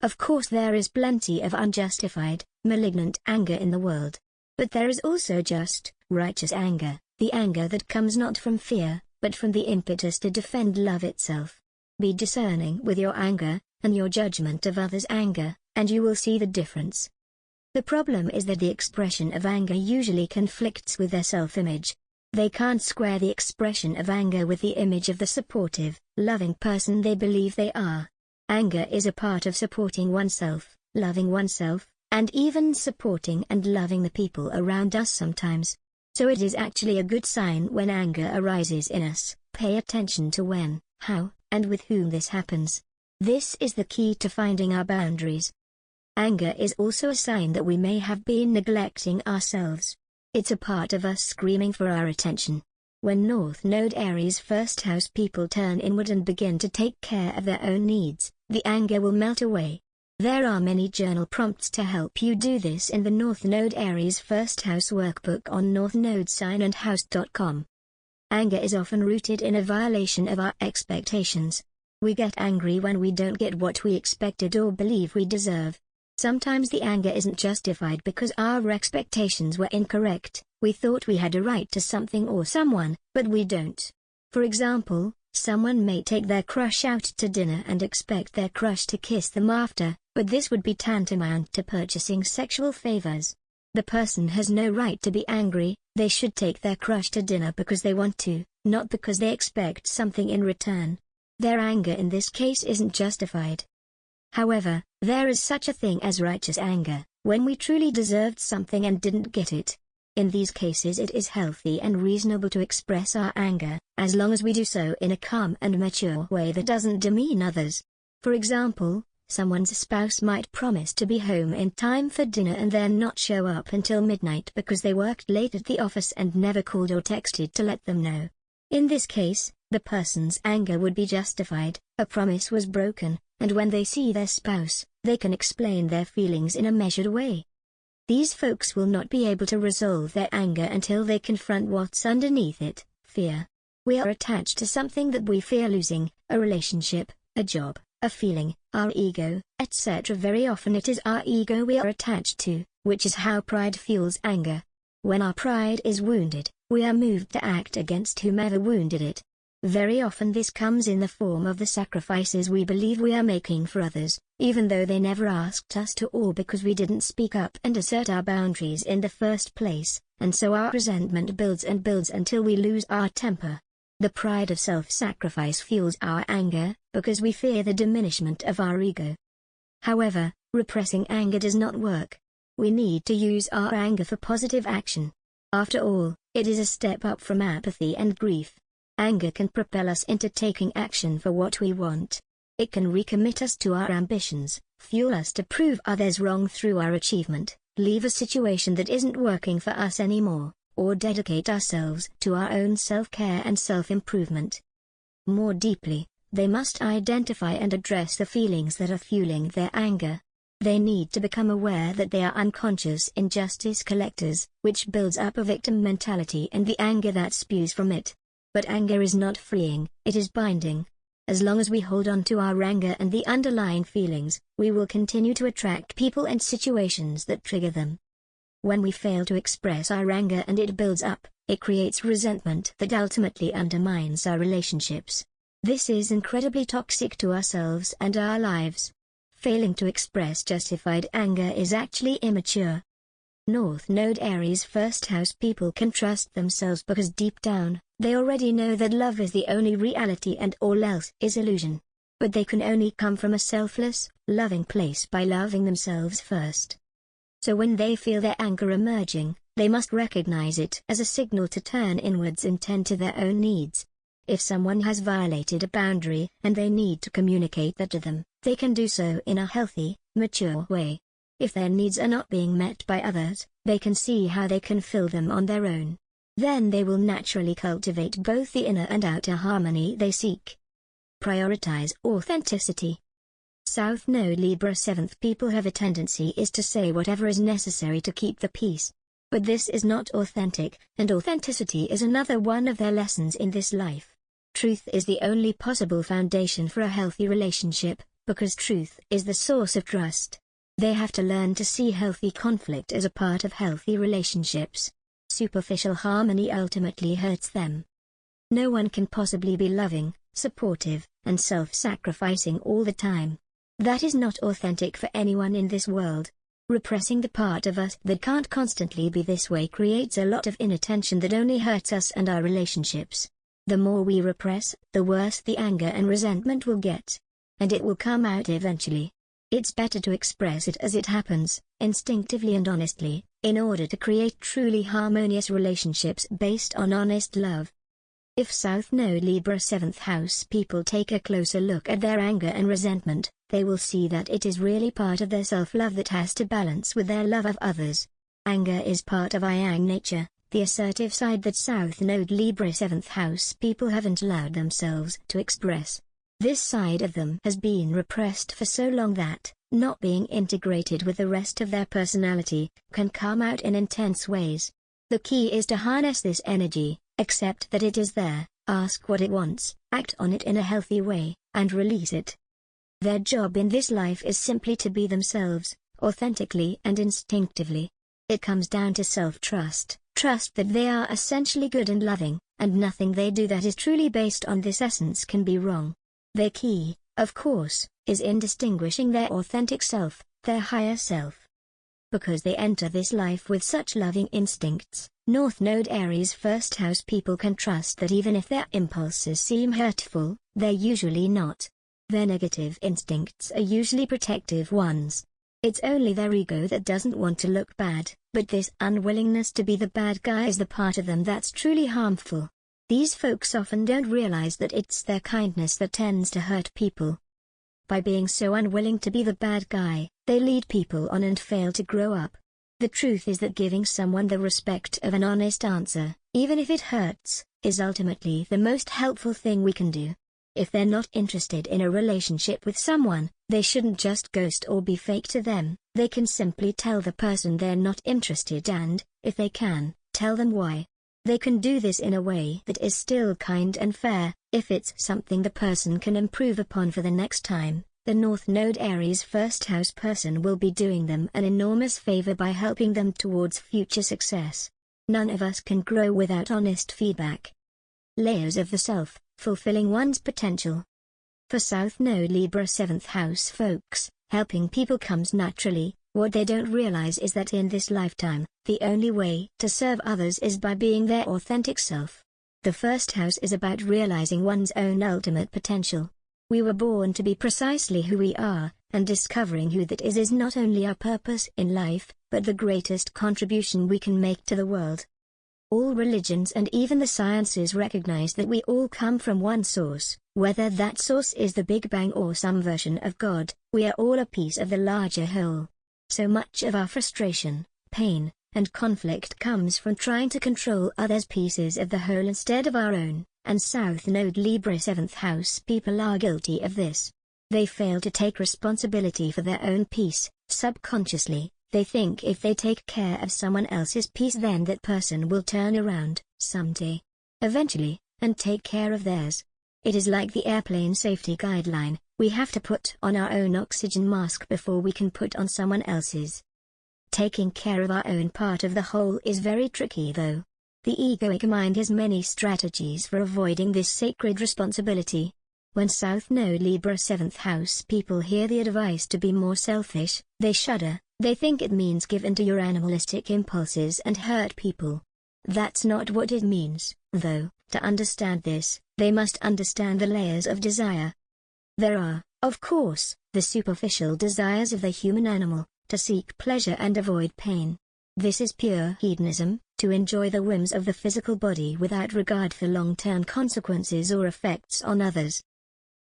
Of course, there is plenty of unjustified, malignant anger in the world. But there is also just, righteous anger, the anger that comes not from fear, but from the impetus to defend love itself. Be discerning with your anger, and your judgment of others' anger, and you will see the difference. The problem is that the expression of anger usually conflicts with their self-image. They can't square the expression of anger with the image of the supportive, loving person they believe they are. Anger is a part of supporting oneself, loving oneself, and even supporting and loving the people around us sometimes. So it is actually a good sign when anger arises in us. Pay attention to when, how, and with whom this happens. This is the key to finding our boundaries. Anger is also a sign that we may have been neglecting ourselves. It's a part of us screaming for our attention. When North Node Aries first house people turn inward and begin to take care of their own needs, the anger will melt away. There are many journal prompts to help you do this in the North Node Aries First House workbook on northnodesignandhouse.com. Anger is often rooted in a violation of our expectations. We get angry when we don't get what we expected or believe we deserve. Sometimes the anger isn't justified because our expectations were incorrect. We thought we had a right to something or someone, but we don't. For example, someone may take their crush out to dinner and expect their crush to kiss them after, but this would be tantamount to purchasing sexual favors. The person has no right to be angry. They should take their crush to dinner because they want to, not because they expect something in return. Their anger in this case isn't justified. However, there is such a thing as righteous anger, when we truly deserved something and didn't get it. In these cases it is healthy and reasonable to express our anger, as long as we do so in a calm and mature way that doesn't demean others. For example, someone's spouse might promise to be home in time for dinner and then not show up until midnight because they worked late at the office and never called or texted to let them know. In this case, the person's anger would be justified. A promise was broken, and when they see their spouse, they can explain their feelings in a measured way. These folks will not be able to resolve their anger until they confront what's underneath it: fear. We are attached to something that we fear losing, a relationship, a job, a feeling, our ego, etc. Very often it is our ego we are attached to, which is how pride fuels anger. When our pride is wounded, we are moved to act against whomever wounded it. Very often this comes in the form of the sacrifices we believe we are making for others, even though they never asked us to, or because we didn't speak up and assert our boundaries in the first place, and so our resentment builds and builds until we lose our temper. The pride of self-sacrifice fuels our anger, because we fear the diminishment of our ego. However, repressing anger does not work. We need to use our anger for positive action. After all, it is a step up from apathy and grief. Anger can propel us into taking action for what we want. It can recommit us to our ambitions, fuel us to prove others wrong through our achievement, leave a situation that isn't working for us anymore, or dedicate ourselves to our own self-care and self-improvement. More deeply, they must identify and address the feelings that are fueling their anger. They need to become aware that they are unconscious injustice collectors, which builds up a victim mentality and the anger that spews from it. But anger is not freeing, it is binding. As long as we hold on to our anger and the underlying feelings, we will continue to attract people and situations that trigger them. When we fail to express our anger and it builds up, it creates resentment that ultimately undermines our relationships. This is incredibly toxic to ourselves and our lives. Failing to express justified anger is actually immature. North Node Aries first house people can trust themselves because deep down, they already know that love is the only reality and all else is illusion. But they can only come from a selfless, loving place by loving themselves first. So when they feel their anger emerging, they must recognize it as a signal to turn inwards and tend to their own needs. If someone has violated a boundary and they need to communicate that to them, they can do so in a healthy, mature way. If their needs are not being met by others, they can see how they can fill them on their own. Then they will naturally cultivate both the inner and outer harmony they seek. Prioritize authenticity. South Node Libra 7th people have a tendency is to say whatever is necessary to keep the peace. But this is not authentic, and authenticity is another one of their lessons in this life. Truth is the only possible foundation for a healthy relationship, because truth is the source of trust. They have to learn to see healthy conflict as a part of healthy relationships. Superficial harmony ultimately hurts them. No one can possibly be loving, supportive, and self-sacrificing all the time. That is not authentic for anyone in this world. Repressing the part of us that can't constantly be this way creates a lot of inner tension that only hurts us and our relationships. The more we repress, the worse the anger and resentment will get. And it will come out eventually. It's better to express it as it happens, instinctively and honestly, in order to create truly harmonious relationships based on honest love. If South Node Libra 7th house people take a closer look at their anger and resentment, they will see that it is really part of their self-love that has to balance with their love of others. Anger is part of Yang nature, the assertive side that South Node Libra 7th house people haven't allowed themselves to express. This side of them has been repressed for so long that, not being integrated with the rest of their personality, can come out in intense ways. The key is to harness this energy, accept that it is there, ask what it wants, act on it in a healthy way, and release it. Their job in this life is simply to be themselves, authentically and instinctively. It comes down to self-trust, trust that they are essentially good and loving, and nothing they do that is truly based on this essence can be wrong. Their key, of course, is in distinguishing their authentic self, their higher self. Because they enter this life with such loving instincts, North Node Aries first house people can trust that even if their impulses seem hurtful, they're usually not. Their negative instincts are usually protective ones. It's only their ego that doesn't want to look bad, but this unwillingness to be the bad guy is the part of them that's truly harmful. These folks often don't realize that it's their kindness that tends to hurt people. By being so unwilling to be the bad guy, they lead people on and fail to grow up. The truth is that giving someone the respect of an honest answer, even if it hurts, is ultimately the most helpful thing we can do. If they're not interested in a relationship with someone, they shouldn't just ghost or be fake to them. They can simply tell the person they're not interested and, if they can, tell them why. They can do this in a way that is still kind and fair. If it's something the person can improve upon for the next time, the North Node Aries first house person will be doing them an enormous favor by helping them towards future success. None of us can grow without honest feedback. Layers of the self, fulfilling one's potential. For South Node Libra 7th house folks, helping people comes naturally. What they don't realize is that in this lifetime, the only way to serve others is by being their authentic self. The first house is about realizing one's own ultimate potential. We were born to be precisely who we are, and discovering who that is not only our purpose in life, but the greatest contribution we can make to the world. All religions and even the sciences recognize that we all come from one source, whether that source is the Big Bang or some version of God. We are all a piece of the larger whole. So much of our frustration, pain, and conflict comes from trying to control others' pieces of the whole instead of our own, and South Node Libra 7th house people are guilty of this. They fail to take responsibility for their own piece. Subconsciously, they think if they take care of someone else's piece then that person will turn around, someday, eventually, and take care of theirs. It is like the airplane safety guideline. We have to put on our own oxygen mask before we can put on someone else's. Taking care of our own part of the whole is very tricky though. The egoic mind has many strategies for avoiding this sacred responsibility. When South Node Libra 7th house people hear the advice to be more selfish, they shudder. They think it means give in to your animalistic impulses and hurt people. That's not what it means, though. To understand this, they must understand the layers of desire. There are, of course, the superficial desires of the human animal, to seek pleasure and avoid pain. This is pure hedonism, to enjoy the whims of the physical body without regard for long-term consequences or effects on others.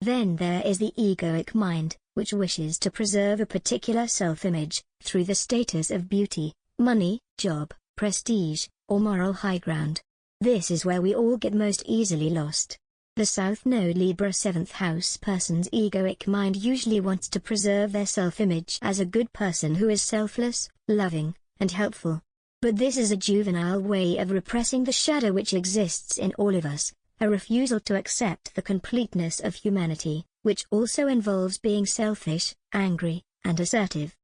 Then there is the egoic mind, which wishes to preserve a particular self-image, through the status of beauty, money, job, prestige, or moral high ground. This is where we all get most easily lost. The South Node Libra 7th house person's egoic mind usually wants to preserve their self-image as a good person who is selfless, loving, and helpful. But this is a juvenile way of repressing the shadow which exists in all of us, a refusal to accept the completeness of humanity, which also involves being selfish, angry, and assertive.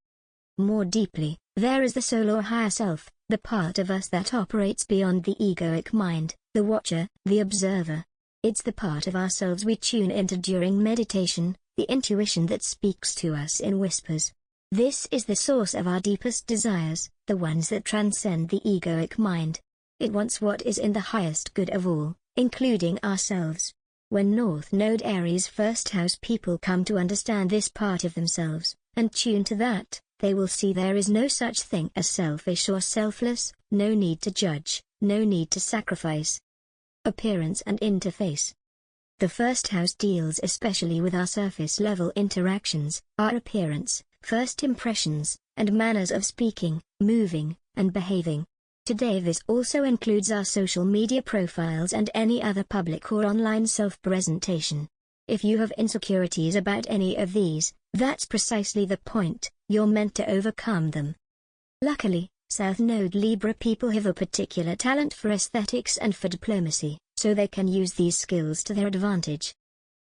More deeply, there is the soul or higher self, the part of us that operates beyond the egoic mind, the watcher, the observer. It's the part of ourselves we tune into during meditation, the intuition that speaks to us in whispers. This is the source of our deepest desires, the ones that transcend the egoic mind. It wants what is in the highest good of all, including ourselves. When North Node Aries first house people come to understand this part of themselves, and tune to that, they will see there is no such thing as selfish or selfless, no need to judge, no need to sacrifice. Appearance and interface. The first house deals especially with our surface-level interactions, our appearance, first impressions, and manners of speaking, moving, and behaving. Today this also includes our social media profiles and any other public or online self-presentation. If you have insecurities about any of these, that's precisely the point, you're meant to overcome them. Luckily, South Node Libra people have a particular talent for aesthetics and for diplomacy, so they can use these skills to their advantage.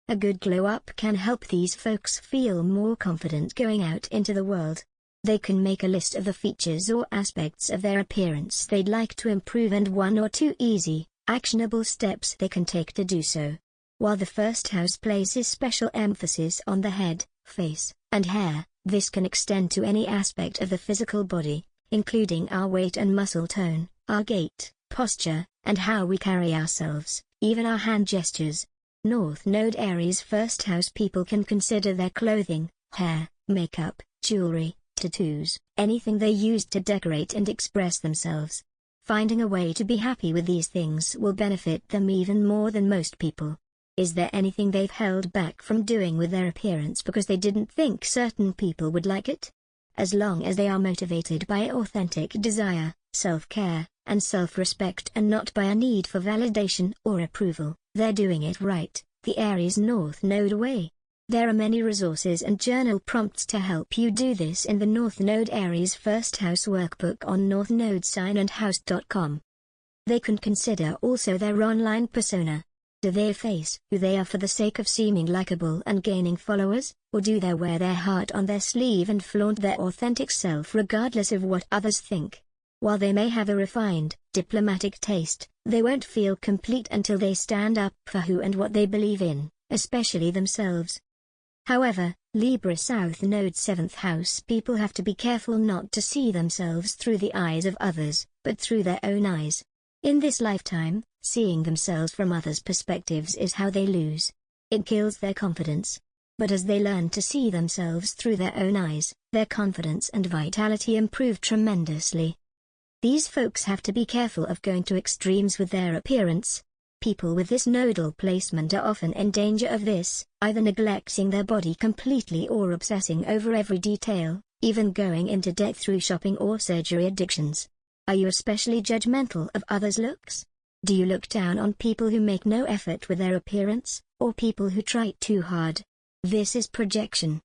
A good glow-up can help these folks feel more confident going out into the world. They can make a list of the features or aspects of their appearance they'd like to improve and 1 or 2 easy, actionable steps they can take to do so. While the first house places special emphasis on the head, face, and hair, this can extend to any aspect of the physical body, including our weight and muscle tone, our gait, posture, and how we carry ourselves, even our hand gestures. North Node Aries first house people can consider their clothing, hair, makeup, jewelry, tattoos, anything they use to decorate and express themselves. Finding a way to be happy with these things will benefit them even more than most people. Is there anything they've held back from doing with their appearance because they didn't think certain people would like it? As long as they are motivated by authentic desire, self-care, and self-respect and not by a need for validation or approval, they're doing it right, the Aries North Node way. There are many resources and journal prompts to help you do this in the North Node Aries First House Workbook on northnodesignandhouse.com. They can consider also their online persona. Do they face who they are for the sake of seeming likable and gaining followers, or do they wear their heart on their sleeve and flaunt their authentic self regardless of what others think? While they may have a refined, diplomatic taste, they won't feel complete until they stand up for who and what they believe in, especially themselves. However, Libra South Node 7th House people have to be careful not to see themselves through the eyes of others, but through their own eyes. In this lifetime, seeing themselves from others' perspectives is how they lose. It kills their confidence. But as they learn to see themselves through their own eyes, their confidence and vitality improve tremendously. These folks have to be careful of going to extremes with their appearance. People with this nodal placement are often in danger of this, either neglecting their body completely or obsessing over every detail, even going into debt through shopping or surgery addictions. Are you especially judgmental of others' looks? Do you look down on people who make no effort with their appearance, or people who try too hard? This is projection.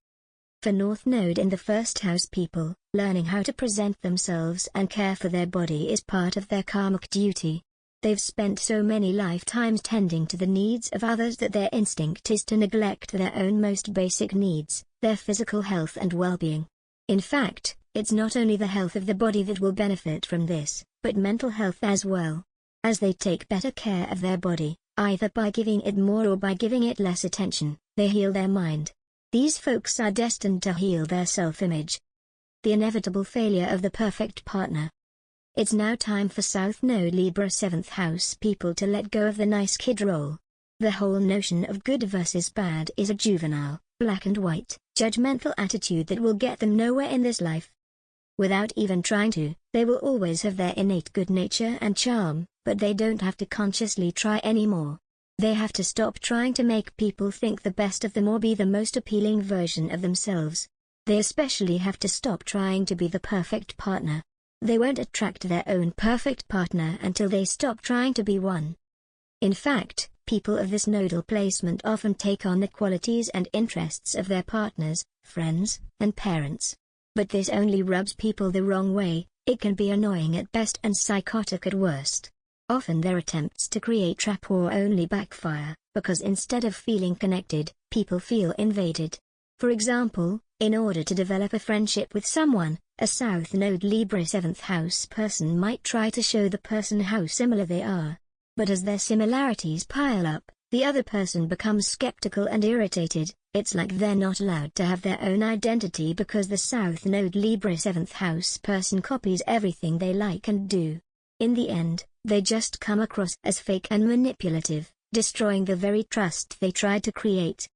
For North Node in the first house people, learning how to present themselves and care for their body is part of their karmic duty. They've spent so many lifetimes tending to the needs of others that their instinct is to neglect their own most basic needs, their physical health and well-being. In fact, it's not only the health of the body that will benefit from this, but mental health as well. As they take better care of their body, either by giving it more or by giving it less attention, they heal their mind. These folks are destined to heal their self-image. The inevitable failure of the perfect partner. It's now time for South Node Libra 7th House people to let go of the nice kid role. The whole notion of good versus bad is a juvenile, black and white, judgmental attitude that will get them nowhere in this life. Without even trying to, they will always have their innate good nature and charm, but they don't have to consciously try anymore. They have to stop trying to make people think the best of them or be the most appealing version of themselves. They especially have to stop trying to be the perfect partner. They won't attract their own perfect partner until they stop trying to be one. In fact, people of this nodal placement often take on the qualities and interests of their partners, friends, and parents. But this only rubs people the wrong way. It can be annoying at best and psychotic at worst. Often their attempts to create rapport only backfire, because instead of feeling connected, people feel invaded. For example, in order to develop a friendship with someone, a South Node Libra 7th house person might try to show the person how similar they are. But as their similarities pile up, the other person becomes skeptical and irritated. It's like they're not allowed to have their own identity because the South Node Libra 7th house person copies everything they like and do. In the end, they just come across as fake and manipulative, destroying the very trust they tried to create.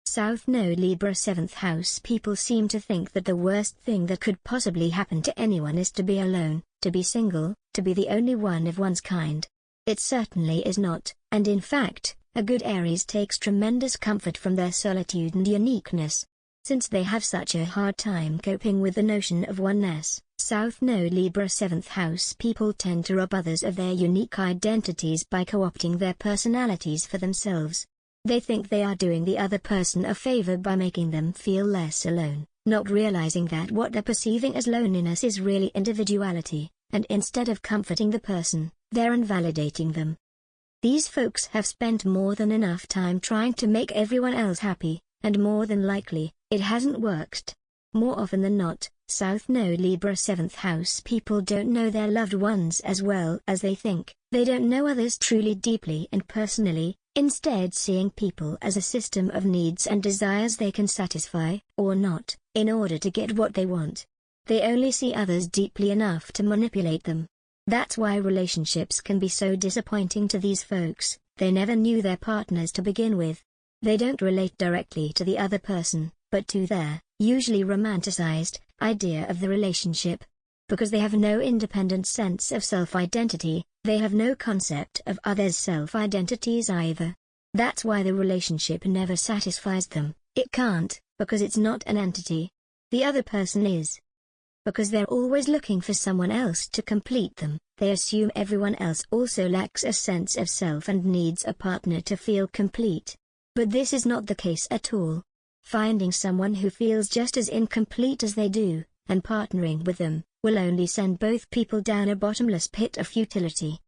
South Node Libra 7th house people seem to think that the worst thing that could possibly happen to anyone is to be alone, to be single, to be the only one of one's kind. It certainly is not, and in fact, a good Aries takes tremendous comfort from their solitude and uniqueness. Since they have such a hard time coping with the notion of oneness, South Node Libra 7th house people tend to rob others of their unique identities by co-opting their personalities for themselves. They think they are doing the other person a favor by making them feel less alone, not realizing that what they're perceiving as loneliness is really individuality, and instead of comforting the person, they're invalidating them. These folks have spent more than enough time trying to make everyone else happy, and more than likely, it hasn't worked. More often than not, South Node Libra 7th house people don't know their loved ones as well as they think. They don't know others truly deeply and personally, instead seeing people as a system of needs and desires they can satisfy, or not, in order to get what they want. They only see others deeply enough to manipulate them. That's why relationships can be so disappointing to these folks. They never knew their partners to begin with. They don't relate directly to the other person, but to their, usually romanticized, idea of the relationship. Because they have no independent sense of self-identity, they have no concept of others' self-identities either. That's why the relationship never satisfies them. It can't, because it's not an entity. The other person is. Because they're always looking for someone else to complete them, they assume everyone else also lacks a sense of self and needs a partner to feel complete. But this is not the case at all. Finding someone who feels just as incomplete as they do, and partnering with them, will only send both people down a bottomless pit of futility.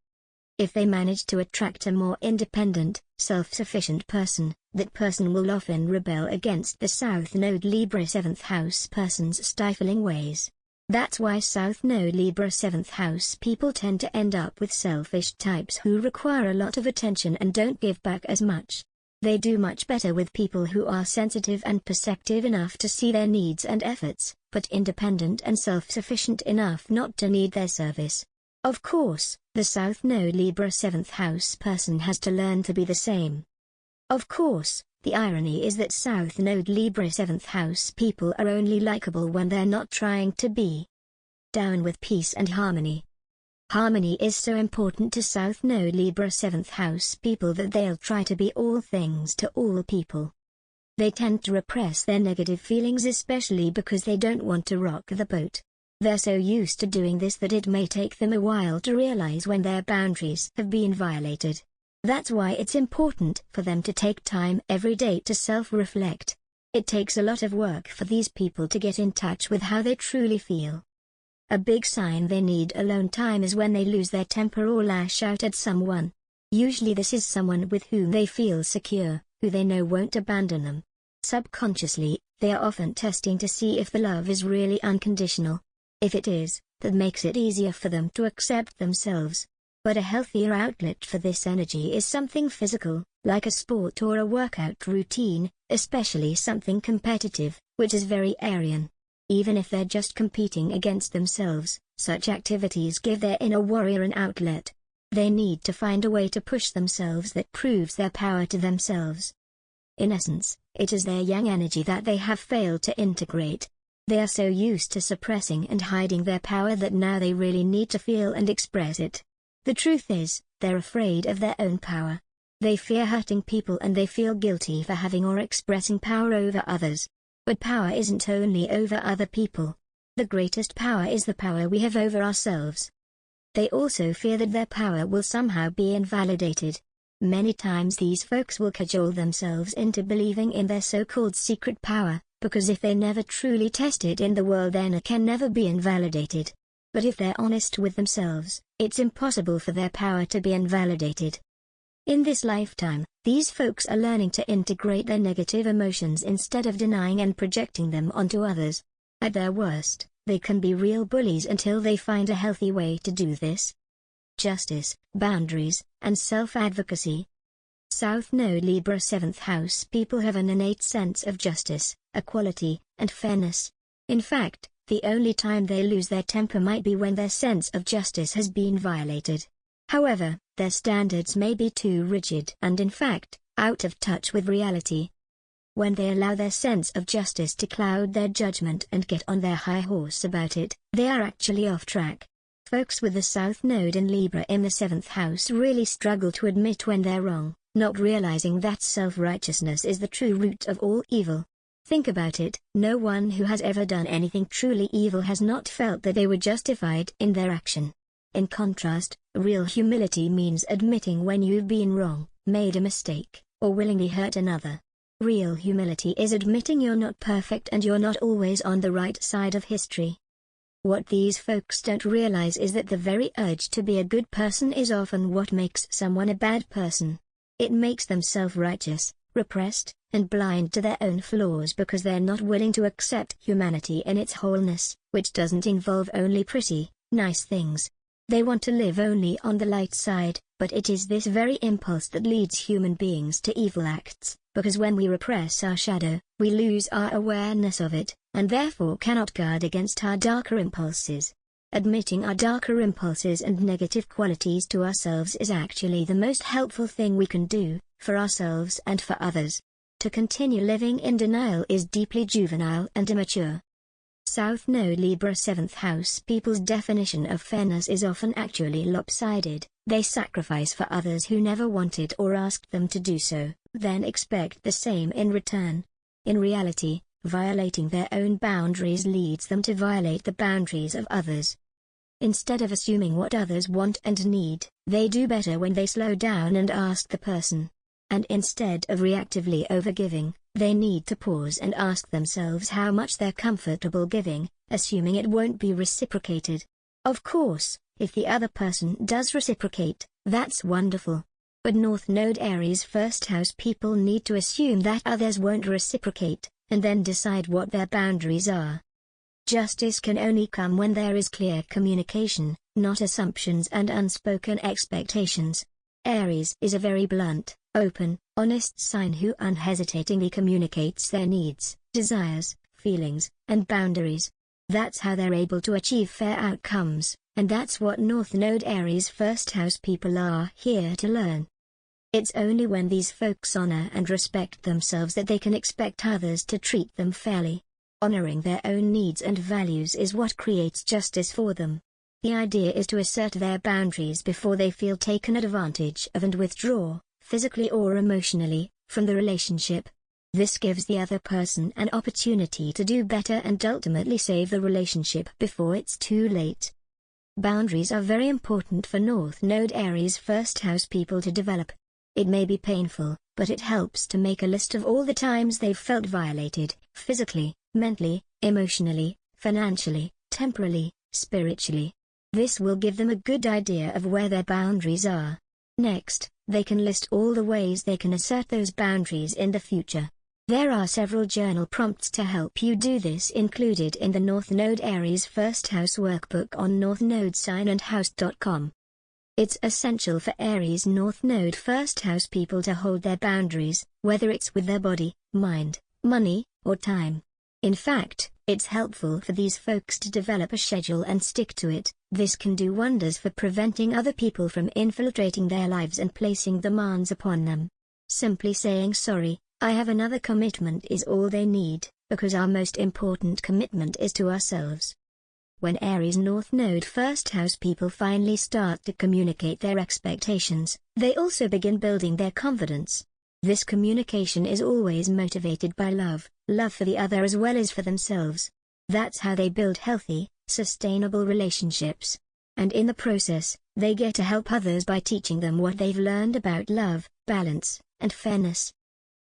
If they manage to attract a more independent, self-sufficient person, that person will often rebel against the South Node Libra 7th house person's stifling ways. That's why South Node Libra 7th house people tend to end up with selfish types who require a lot of attention and don't give back as much. They do much better with people who are sensitive and perceptive enough to see their needs and efforts, but independent and self-sufficient enough not to need their service. Of course, the South Node Libra 7th house person has to learn to be the same. Of course, the irony is that South Node Libra 7th house people are only likable when they're not trying to be. Down with peace and harmony. Harmony is so important to South Node Libra 7th house people that they'll try to be all things to all people. They tend to repress their negative feelings especially because they don't want to rock the boat. They're so used to doing this that it may take them a while to realize when their boundaries have been violated. That's why it's important for them to take time every day to self-reflect. It takes a lot of work for these people to get in touch with how they truly feel. A big sign they need alone time is when they lose their temper or lash out at someone. Usually this is someone with whom they feel secure, who they know won't abandon them. Subconsciously, they are often testing to see if the love is really unconditional. If it is, that makes it easier for them to accept themselves. But a healthier outlet for this energy is something physical, like a sport or a workout routine, especially something competitive, which is very Aryan. Even if they're just competing against themselves, such activities give their inner warrior an outlet. They need to find a way to push themselves that proves their power to themselves. In essence, it is their yang energy that they have failed to integrate. They are so used to suppressing and hiding their power that now they really need to feel and express it. The truth is, they're afraid of their own power. They fear hurting people and they feel guilty for having or expressing power over others. But power isn't only over other people. The greatest power is the power we have over ourselves. They also fear that their power will somehow be invalidated. Many times these folks will cajole themselves into believing in their so-called secret power, because if they never truly test it in the world then it can never be invalidated. But if they're honest with themselves, it's impossible for their power to be invalidated. In this lifetime, These folks are learning to integrate their negative emotions instead of denying and projecting them onto others. At their worst, they can be real bullies until they find a healthy way to do this. Justice, boundaries, and self-advocacy. South Node Libra 7th house people have an innate sense of justice, equality, and fairness. In fact, the only time they lose their temper might be when their sense of justice has been violated. However, their standards may be too rigid and in fact, out of touch with reality. When they allow their sense of justice to cloud their judgment and get on their high horse about it, they are actually off track. Folks with the South Node in Libra in the 7th house really struggle to admit when they're wrong, not realizing that self-righteousness is the true root of all evil. Think about it, no one who has ever done anything truly evil has not felt that they were justified in their action. In contrast, real humility means admitting when you've been wrong, made a mistake, or willingly hurt another. Real humility is admitting you're not perfect and you're not always on the right side of history. What these folks don't realize is that the very urge to be a good person is often what makes someone a bad person. It makes them self-righteous, repressed, and blind to their own flaws because they're not willing to accept humanity in its wholeness, which doesn't involve only pretty, nice things. They want to live only on the light side, but it is this very impulse that leads human beings to evil acts, because when we repress our shadow, we lose our awareness of it, and therefore cannot guard against our darker impulses. Admitting our darker impulses and negative qualities to ourselves is actually the most helpful thing we can do, for ourselves and for others. To continue living in denial is deeply juvenile and immature. South Node Libra 7th house people's definition of fairness is often actually lopsided. They sacrifice for others who never wanted or asked them to do so, then expect the same in return. In reality, violating their own boundaries leads them to violate the boundaries of others. Instead of assuming what others want and need, they do better when they slow down and ask the person. And instead of reactively overgiving, they need to pause and ask themselves how much they're comfortable giving, assuming it won't be reciprocated. Of course, if the other person does reciprocate, that's wonderful. But North Node Aries 1st house people need to assume that others won't reciprocate, and then decide what their boundaries are. Justice can only come when there is clear communication, not assumptions and unspoken expectations. Aries is a very blunt, open, honest sign who unhesitatingly communicates their needs, desires, feelings, and boundaries. That's how they're able to achieve fair outcomes, and that's what North Node Aries 1st house people are here to learn. It's only when these folks honor and respect themselves that they can expect others to treat them fairly. Honoring their own needs and values is what creates justice for them. The idea is to assert their boundaries before they feel taken advantage of and withdraw, physically or emotionally, from the relationship. This gives the other person an opportunity to do better and ultimately save the relationship before it's too late. Boundaries are very important for North Node Aries 1st house people to develop. It may be painful, but it helps to make a list of all the times they've felt violated, physically, mentally, emotionally, financially, temporally, spiritually. This will give them a good idea of where their boundaries are. Next, they can list all the ways they can assert those boundaries in the future. There are several journal prompts to help you do this included in the North Node Aries 1st house workbook on northnodesignandhouse.com. It's essential for Aries North Node 1st house people to hold their boundaries, whether it's with their body, mind, money, or time. In fact, it's helpful for these folks to develop a schedule and stick to it. This can do wonders for preventing other people from infiltrating their lives and placing demands upon them. Simply saying sorry, I have another commitment is all they need, because our most important commitment is to ourselves. When Aries North Node 1st house people finally start to communicate their expectations, they also begin building their confidence. This communication is always motivated by love for the other as well as for themselves. That's how they build healthy, sustainable relationships. And in the process, they get to help others by teaching them what they've learned about love, balance, and fairness.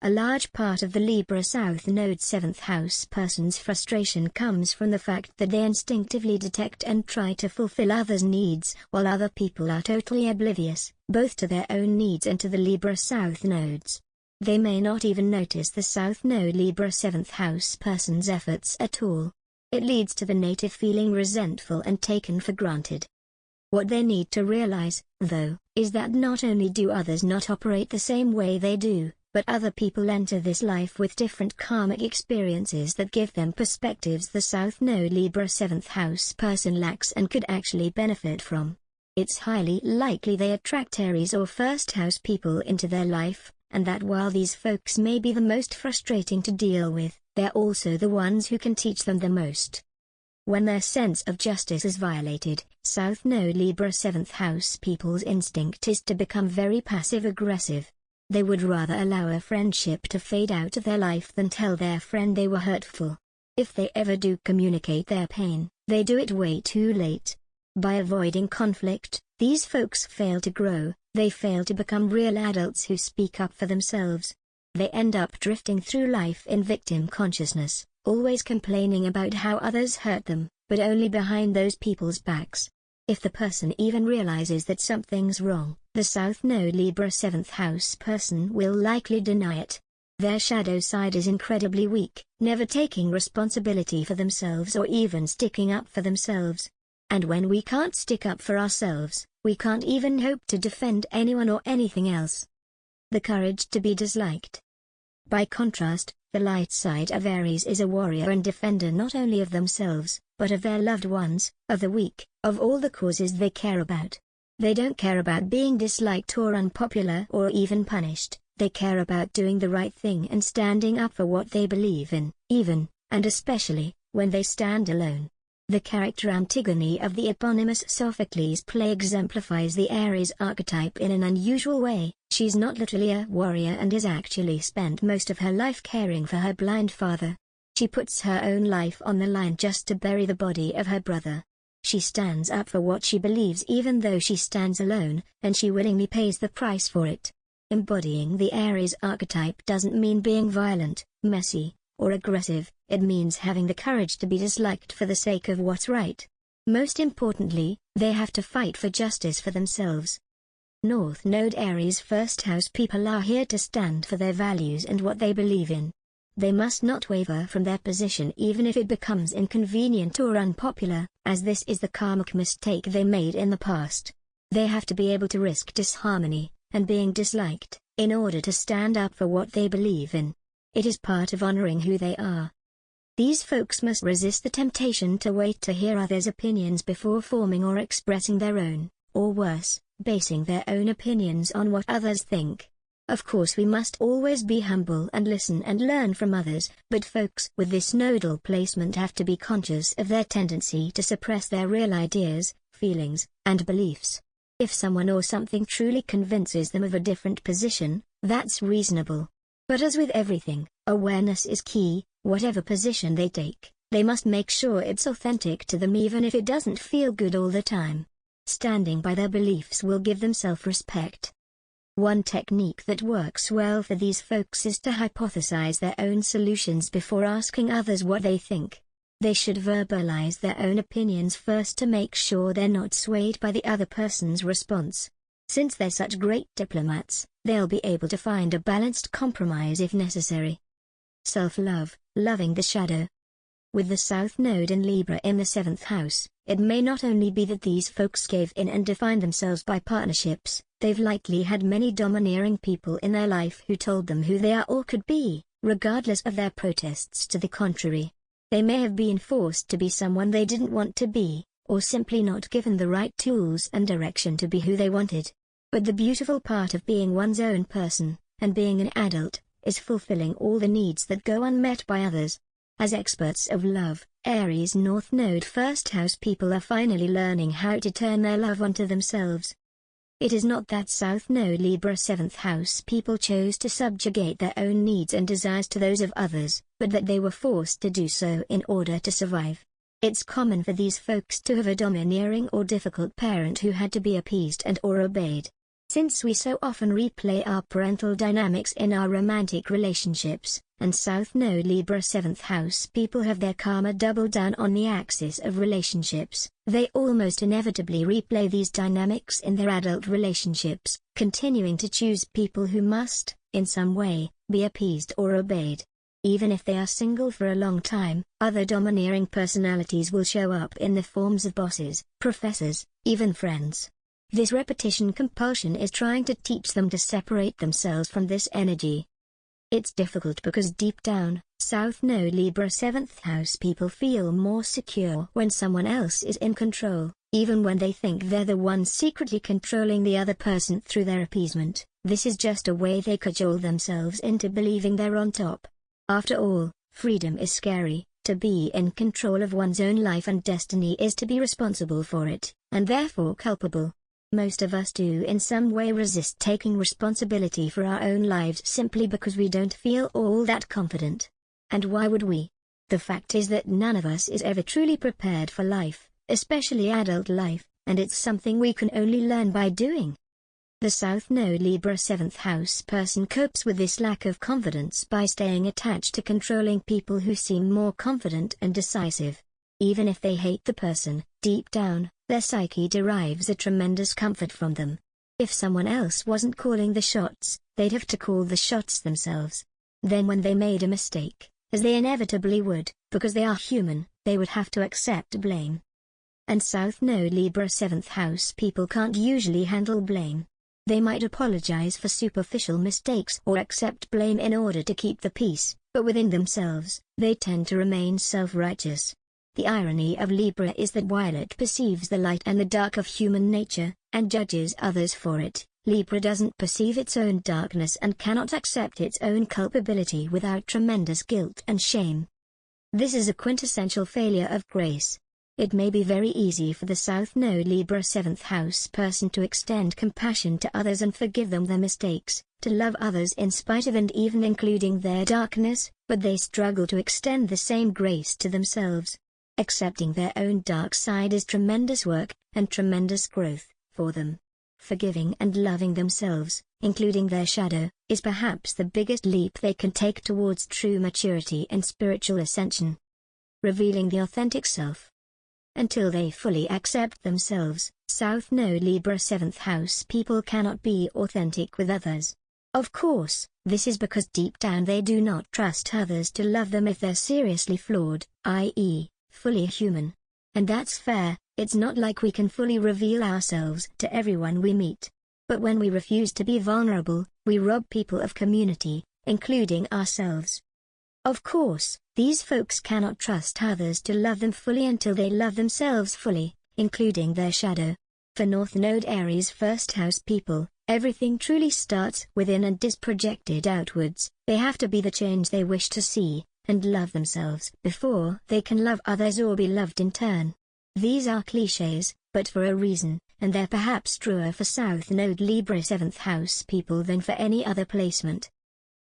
A large part of the Libra South Node 7th house person's frustration comes from the fact that they instinctively detect and try to fulfill others' needs while other people are totally oblivious, both to their own needs and to the Libra South nodes. They may not even notice the South Node Libra 7th house person's efforts at all. It leads to the native feeling resentful and taken for granted. What they need to realize, though, is that not only do others not operate the same way they do, but other people enter this life with different karmic experiences that give them perspectives the South Node Libra 7th house person lacks and could actually benefit from. It's highly likely they attract Aries or first house people into their life, and that while these folks may be the most frustrating to deal with, they're also the ones who can teach them the most. When their sense of justice is violated, South Node Libra 7th house people's instinct is to become very passive-aggressive. They would rather allow a friendship to fade out of their life than tell their friend they were hurtful. If they ever do communicate their pain, they do it way too late. By avoiding conflict, these folks fail to grow, they fail to become real adults who speak up for themselves. They end up drifting through life in victim consciousness, always complaining about how others hurt them, but only behind those people's backs. If the person even realizes that something's wrong, the South Node Libra 7th house person will likely deny it. Their shadow side is incredibly weak, never taking responsibility for themselves or even sticking up for themselves. And when we can't stick up for ourselves, we can't even hope to defend anyone or anything else. The courage to be disliked. By contrast, the light side of Aries is a warrior and defender not only of themselves, but of their loved ones, of the weak, of all the causes they care about. They don't care about being disliked or unpopular or even punished, they care about doing the right thing and standing up for what they believe in, even, and especially, when they stand alone. The character Antigone of the eponymous Sophocles play exemplifies the Aries archetype in an unusual way. She's not literally a warrior and has actually spent most of her life caring for her blind father. She puts her own life on the line just to bury the body of her brother. She stands up for what she believes even though she stands alone, and she willingly pays the price for it. Embodying the Aries archetype doesn't mean being violent, messy, or aggressive, it means having the courage to be disliked for the sake of what's right. Most importantly, they have to fight for justice for themselves. North Node Aries first house people are here to stand for their values and what they believe in. They must not waver from their position even if it becomes inconvenient or unpopular, as this is the karmic mistake they made in the past. They have to be able to risk disharmony, and being disliked, in order to stand up for what they believe in. It is part of honoring who they are. These folks must resist the temptation to wait to hear others' opinions before forming or expressing their own, or worse, basing their own opinions on what others think. Of course we must always be humble and listen and learn from others, but folks with this nodal placement have to be conscious of their tendency to suppress their real ideas, feelings, and beliefs. If someone or something truly convinces them of a different position, that's reasonable. But as with everything, awareness is key. Whatever position they take, they must make sure it's authentic to them even if it doesn't feel good all the time. Standing by their beliefs will give them self-respect. One technique that works well for these folks is to hypothesize their own solutions before asking others what they think. They should verbalize their own opinions first to make sure they're not swayed by the other person's response. Since they're such great diplomats, they'll be able to find a balanced compromise if necessary. Self-love, loving the shadow. With the South Node in Libra in the 7th house, it may not only be that these folks gave in and defined themselves by partnerships, they've likely had many domineering people in their life who told them who they are or could be, regardless of their protests to the contrary. They may have been forced to be someone they didn't want to be, or simply not given the right tools and direction to be who they wanted. But the beautiful part of being one's own person, and being an adult, is fulfilling all the needs that go unmet by others. As experts of love, Aries North Node first house people are finally learning how to turn their love onto themselves. It is not that South Node Libra 7th house people chose to subjugate their own needs and desires to those of others, but that they were forced to do so in order to survive. It's common for these folks to have a domineering or difficult parent who had to be appeased and or obeyed. Since we so often replay our parental dynamics in our romantic relationships, and South Node Libra 7th house people have their karma double down on the axis of relationships, they almost inevitably replay these dynamics in their adult relationships, continuing to choose people who must, in some way, be appeased or obeyed. Even if they are single for a long time, other domineering personalities will show up in the forms of bosses, professors, even friends. This repetition compulsion is trying to teach them to separate themselves from this energy. It's difficult because deep down, South Node Libra 7th house people feel more secure when someone else is in control, even when they think they're the one secretly controlling the other person through their appeasement. This is just a way they cajole themselves into believing they're on top. After all, freedom is scary. To be in control of one's own life and destiny is to be responsible for it, and therefore culpable. Most of us do in some way resist taking responsibility for our own lives simply because we don't feel all that confident. And why would we? The fact is that none of us is ever truly prepared for life, especially adult life, and it's something we can only learn by doing. The South Node Libra 7th house person copes with this lack of confidence by staying attached to controlling people who seem more confident and decisive. Even if they hate the person, deep down, their psyche derives a tremendous comfort from them. If someone else wasn't calling the shots, they'd have to call the shots themselves. Then when they made a mistake, as they inevitably would, because they are human, they would have to accept blame. And South Node Libra 7th house people can't usually handle blame. They might apologize for superficial mistakes or accept blame in order to keep the peace, but within themselves, they tend to remain self-righteous. The irony of Libra is that while it perceives the light and the dark of human nature, and judges others for it, Libra doesn't perceive its own darkness and cannot accept its own culpability without tremendous guilt and shame. This is a quintessential failure of grace. It may be very easy for the South Node Libra 7th house person to extend compassion to others and forgive them their mistakes, to love others in spite of and even including their darkness, but they struggle to extend the same grace to themselves. Accepting their own dark side is tremendous work, and tremendous growth, for them. Forgiving and loving themselves, including their shadow, is perhaps the biggest leap they can take towards true maturity and spiritual ascension. Revealing the authentic self. Until they fully accept themselves, South Node Libra 7th house people cannot be authentic with others. Of course, this is because deep down they do not trust others to love them if they're seriously flawed, i.e., fully human. And that's fair. It's not like we can fully reveal ourselves to everyone we meet. But when we refuse to be vulnerable, we rob people of community, including ourselves. Of course, these folks cannot trust others to love them fully until they love themselves fully, including their shadow. For North Node Aries first house people, everything truly starts within and is projected outwards. They have to be the change they wish to see, and love themselves before they can love others or be loved in turn. These are clichés, but for a reason, and they're perhaps truer for South Node Libra 7th house people than for any other placement.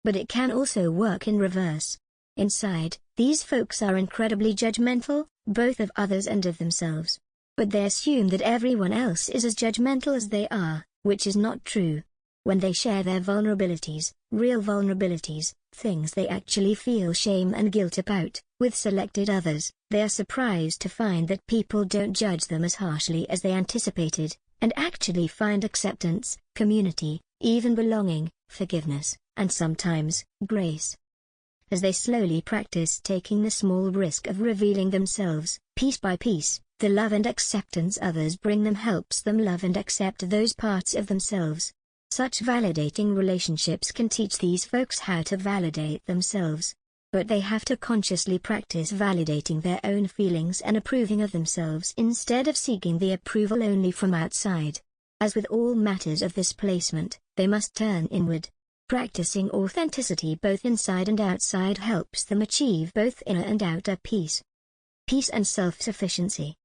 But it can also work in reverse. Inside, these folks are incredibly judgmental, both of others and of themselves. But they assume that everyone else is as judgmental as they are, which is not true. When they share their vulnerabilities, real vulnerabilities, things they actually feel shame and guilt about, with selected others, they are surprised to find that people don't judge them as harshly as they anticipated, and actually find acceptance, community, even belonging, forgiveness, and sometimes, grace. As they slowly practice taking the small risk of revealing themselves, piece by piece, the love and acceptance others bring them helps them love and accept those parts of themselves. Such validating relationships can teach these folks how to validate themselves. But they have to consciously practice validating their own feelings and approving of themselves instead of seeking the approval only from outside. As with all matters of this placement, they must turn inward. Practicing authenticity both inside and outside helps them achieve both inner and outer peace. Peace and self-sufficiency.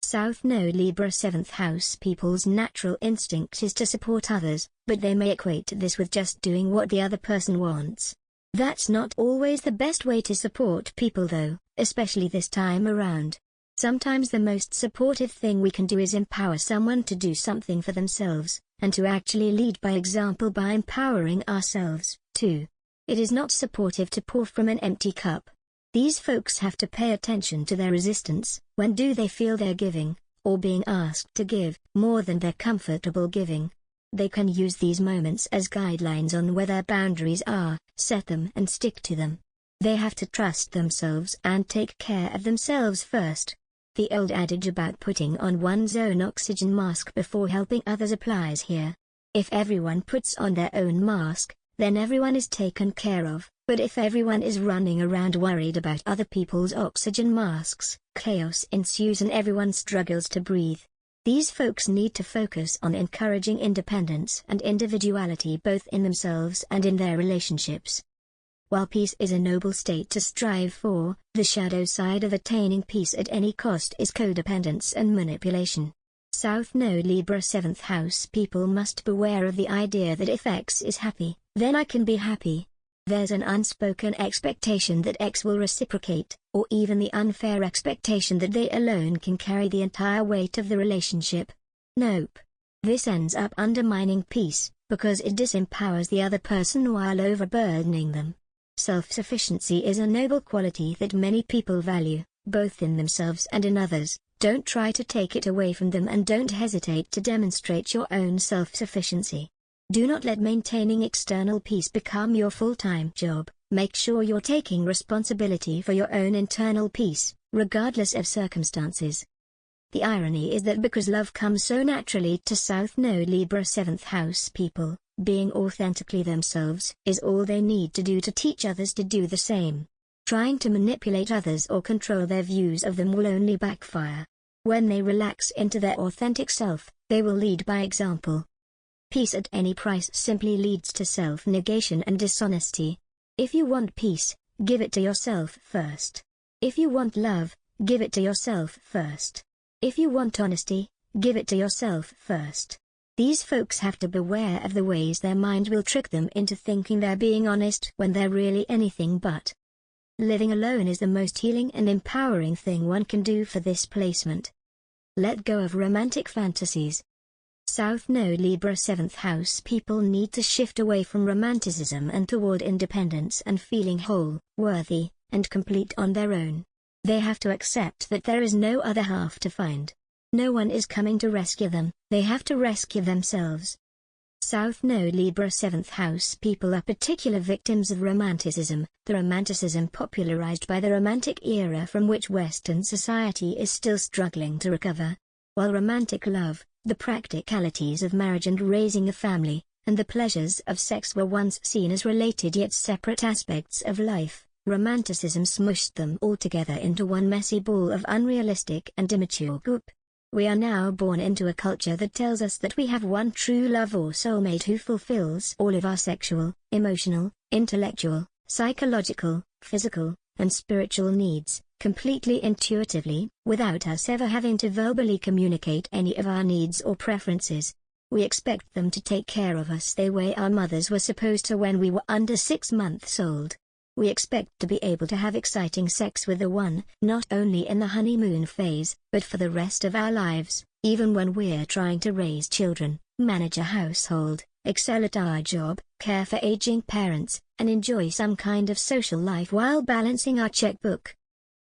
South Node Libra 7th house people's natural instinct is to support others, but they may equate this with just doing what the other person wants. That's not always the best way to support people though, especially this time around. Sometimes the most supportive thing we can do is empower someone to do something for themselves, and to actually lead by example by empowering ourselves, too. It is not supportive to pour from an empty cup. These folks have to pay attention to their resistance. When do they feel they're giving, or being asked to give, more than they're comfortable giving? They can use these moments as guidelines on where their boundaries are, set them and stick to them. They have to trust themselves and take care of themselves first. The old adage about putting on one's own oxygen mask before helping others applies here. If everyone puts on their own mask, then everyone is taken care of, but if everyone is running around worried about other people's oxygen masks, chaos ensues and everyone struggles to breathe. These folks need to focus on encouraging independence and individuality both in themselves and in their relationships. While peace is a noble state to strive for, the shadow side of attaining peace at any cost is codependence and manipulation. South Node Libra 7th house people must beware of the idea that if X is happy, then I can be happy. There's an unspoken expectation that X will reciprocate, or even the unfair expectation that they alone can carry the entire weight of the relationship. Nope. This ends up undermining peace, because it disempowers the other person while overburdening them. Self-sufficiency is a noble quality that many people value, both in themselves and in others. Don't try to take it away from them and don't hesitate to demonstrate your own self-sufficiency. Do not let maintaining external peace become your full-time job. Make sure you're taking responsibility for your own internal peace, regardless of circumstances. The irony is that because love comes so naturally to South Node Libra 7th house people, being authentically themselves is all they need to do to teach others to do the same. Trying to manipulate others or control their views of them will only backfire. When they relax into their authentic self, they will lead by example. Peace at any price simply leads to self-negation and dishonesty. If you want peace, give it to yourself first. If you want love, give it to yourself first. If you want honesty, give it to yourself first. These folks have to beware of the ways their mind will trick them into thinking they're being honest when they're really anything but. Living alone is the most healing and empowering thing one can do for this placement. Let go of romantic fantasies. South Node Libra 7th house people need to shift away from romanticism and toward independence and feeling whole, worthy, and complete on their own. They have to accept that there is no other half to find. No one is coming to rescue them, they have to rescue themselves. South Node Libra 7th house people are particular victims of romanticism, the romanticism popularized by the Romantic era from which Western society is still struggling to recover. While romantic love, the practicalities of marriage and raising a family, and the pleasures of sex were once seen as related yet separate aspects of life, romanticism smushed them all together into one messy ball of unrealistic and immature goop. We are now born into a culture that tells us that we have one true love or soulmate who fulfills all of our sexual, emotional, intellectual, psychological, physical, and spiritual needs, completely intuitively, without us ever having to verbally communicate any of our needs or preferences. We expect them to take care of us the way our mothers were supposed to when we were under 6 months old. We expect to be able to have exciting sex with the one, not only in the honeymoon phase, but for the rest of our lives, even when we're trying to raise children, manage a household, excel at our job, care for aging parents, and enjoy some kind of social life while balancing our checkbook.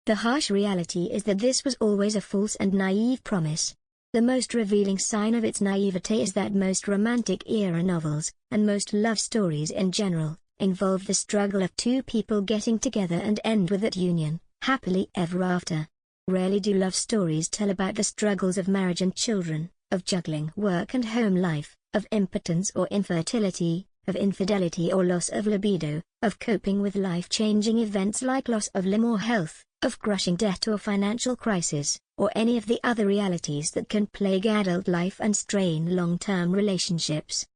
The harsh reality is that this was always a false and naive promise. The most revealing sign of its naivete is that most romantic era novels, and most love stories in general, involve the struggle of two people getting together and end with that union, happily ever after. Rarely do love stories tell about the struggles of marriage and children, of juggling work and home life, of impotence or infertility, of infidelity or loss of libido, of coping with life-changing events like loss of limb or health, of crushing debt or financial crisis, or any of the other realities that can plague adult life and strain long-term relationships.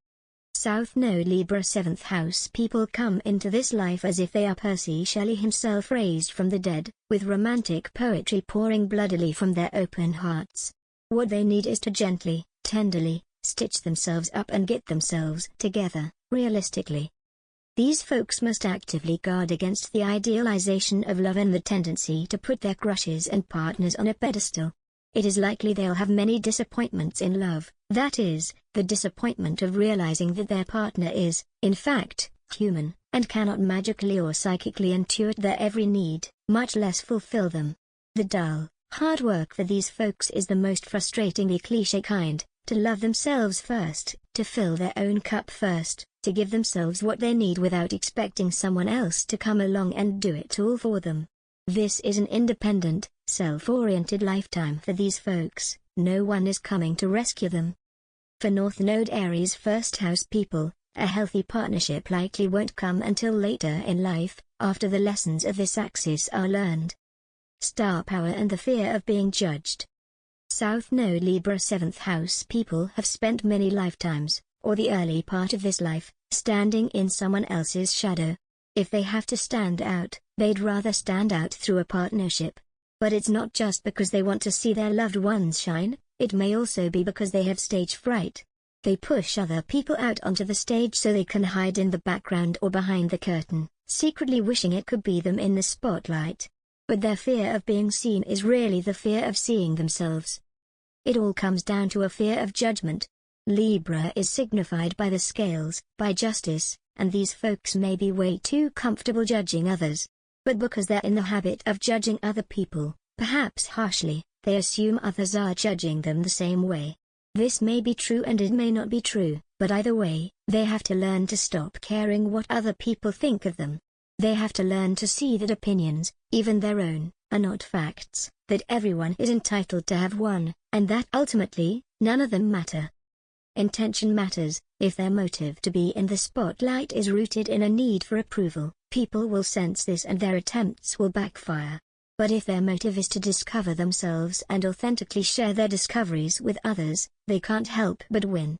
South Node Libra 7th house people come into this life as if they are Percy Shelley himself raised from the dead, with romantic poetry pouring bloodily from their open hearts. What they need is to gently, tenderly, stitch themselves up and get themselves together, realistically. These folks must actively guard against the idealization of love and the tendency to put their crushes and partners on a pedestal. It is likely they'll have many disappointments in love, That is, the disappointment of realizing that their partner is, in fact, human, and cannot magically or psychically intuit their every need, much less fulfill them. The dull, hard work for these folks is the most frustratingly cliché kind: to love themselves first, to fill their own cup first, to give themselves what they need without expecting someone else to come along and do it all for them. This is an independent, self-oriented lifetime for these folks. No one is coming to rescue them. For North Node Aries first house people, a healthy partnership likely won't come until later in life, after the lessons of this axis are learned. Star power and the fear of being judged. South Node Libra 7th house people have spent many lifetimes, or the early part of this life, standing in someone else's shadow. If they have to stand out, they'd rather stand out through a partnership. But it's not just because they want to see their loved ones shine, it may also be because they have stage fright. They push other people out onto the stage so they can hide in the background or behind the curtain, secretly wishing it could be them in the spotlight. But their fear of being seen is really the fear of seeing themselves. It all comes down to a fear of judgment. Libra is signified by the scales, by justice, and these folks may be way too comfortable judging others. But because they're in the habit of judging other people, perhaps harshly, they assume others are judging them the same way. This may be true and it may not be true, but either way, they have to learn to stop caring what other people think of them. They have to learn to see that opinions, even their own, are not facts, that everyone is entitled to have one, and that ultimately, none of them matter. Intention matters. If their motive to be in the spotlight is rooted in a need for approval, people will sense this and their attempts will backfire. But if their motive is to discover themselves and authentically share their discoveries with others, they can't help but win.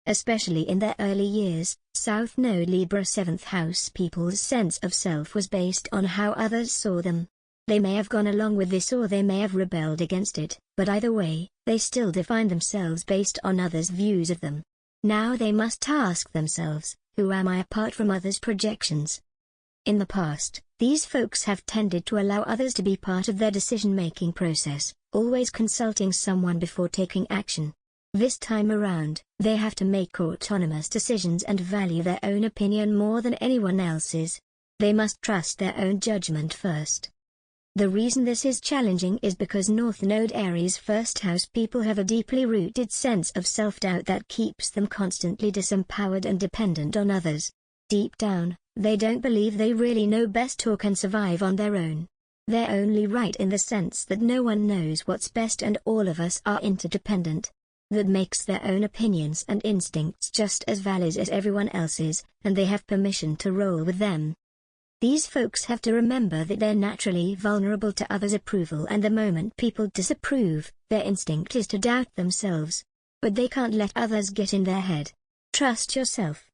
Especially in their early years, South Node Libra 7th house people's sense of self was based on how others saw them. They may have gone along with this or they may have rebelled against it, but either way, they still define themselves based on others' views of them. Now they must ask themselves, who am I apart from others' projections? In the past, these folks have tended to allow others to be part of their decision-making process, always consulting someone before taking action. This time around, they have to make autonomous decisions and value their own opinion more than anyone else's. They must trust their own judgment first. The reason this is challenging is because North Node Aries first house people have a deeply rooted sense of self-doubt that keeps them constantly disempowered and dependent on others. Deep down, they don't believe they really know best or can survive on their own. They're only right in the sense that no one knows what's best and all of us are interdependent. That makes their own opinions and instincts just as valid as everyone else's, and they have permission to roll with them. These folks have to remember that they're naturally vulnerable to others' approval, and the moment people disapprove, their instinct is to doubt themselves. But they can't let others get in their head. Trust yourself.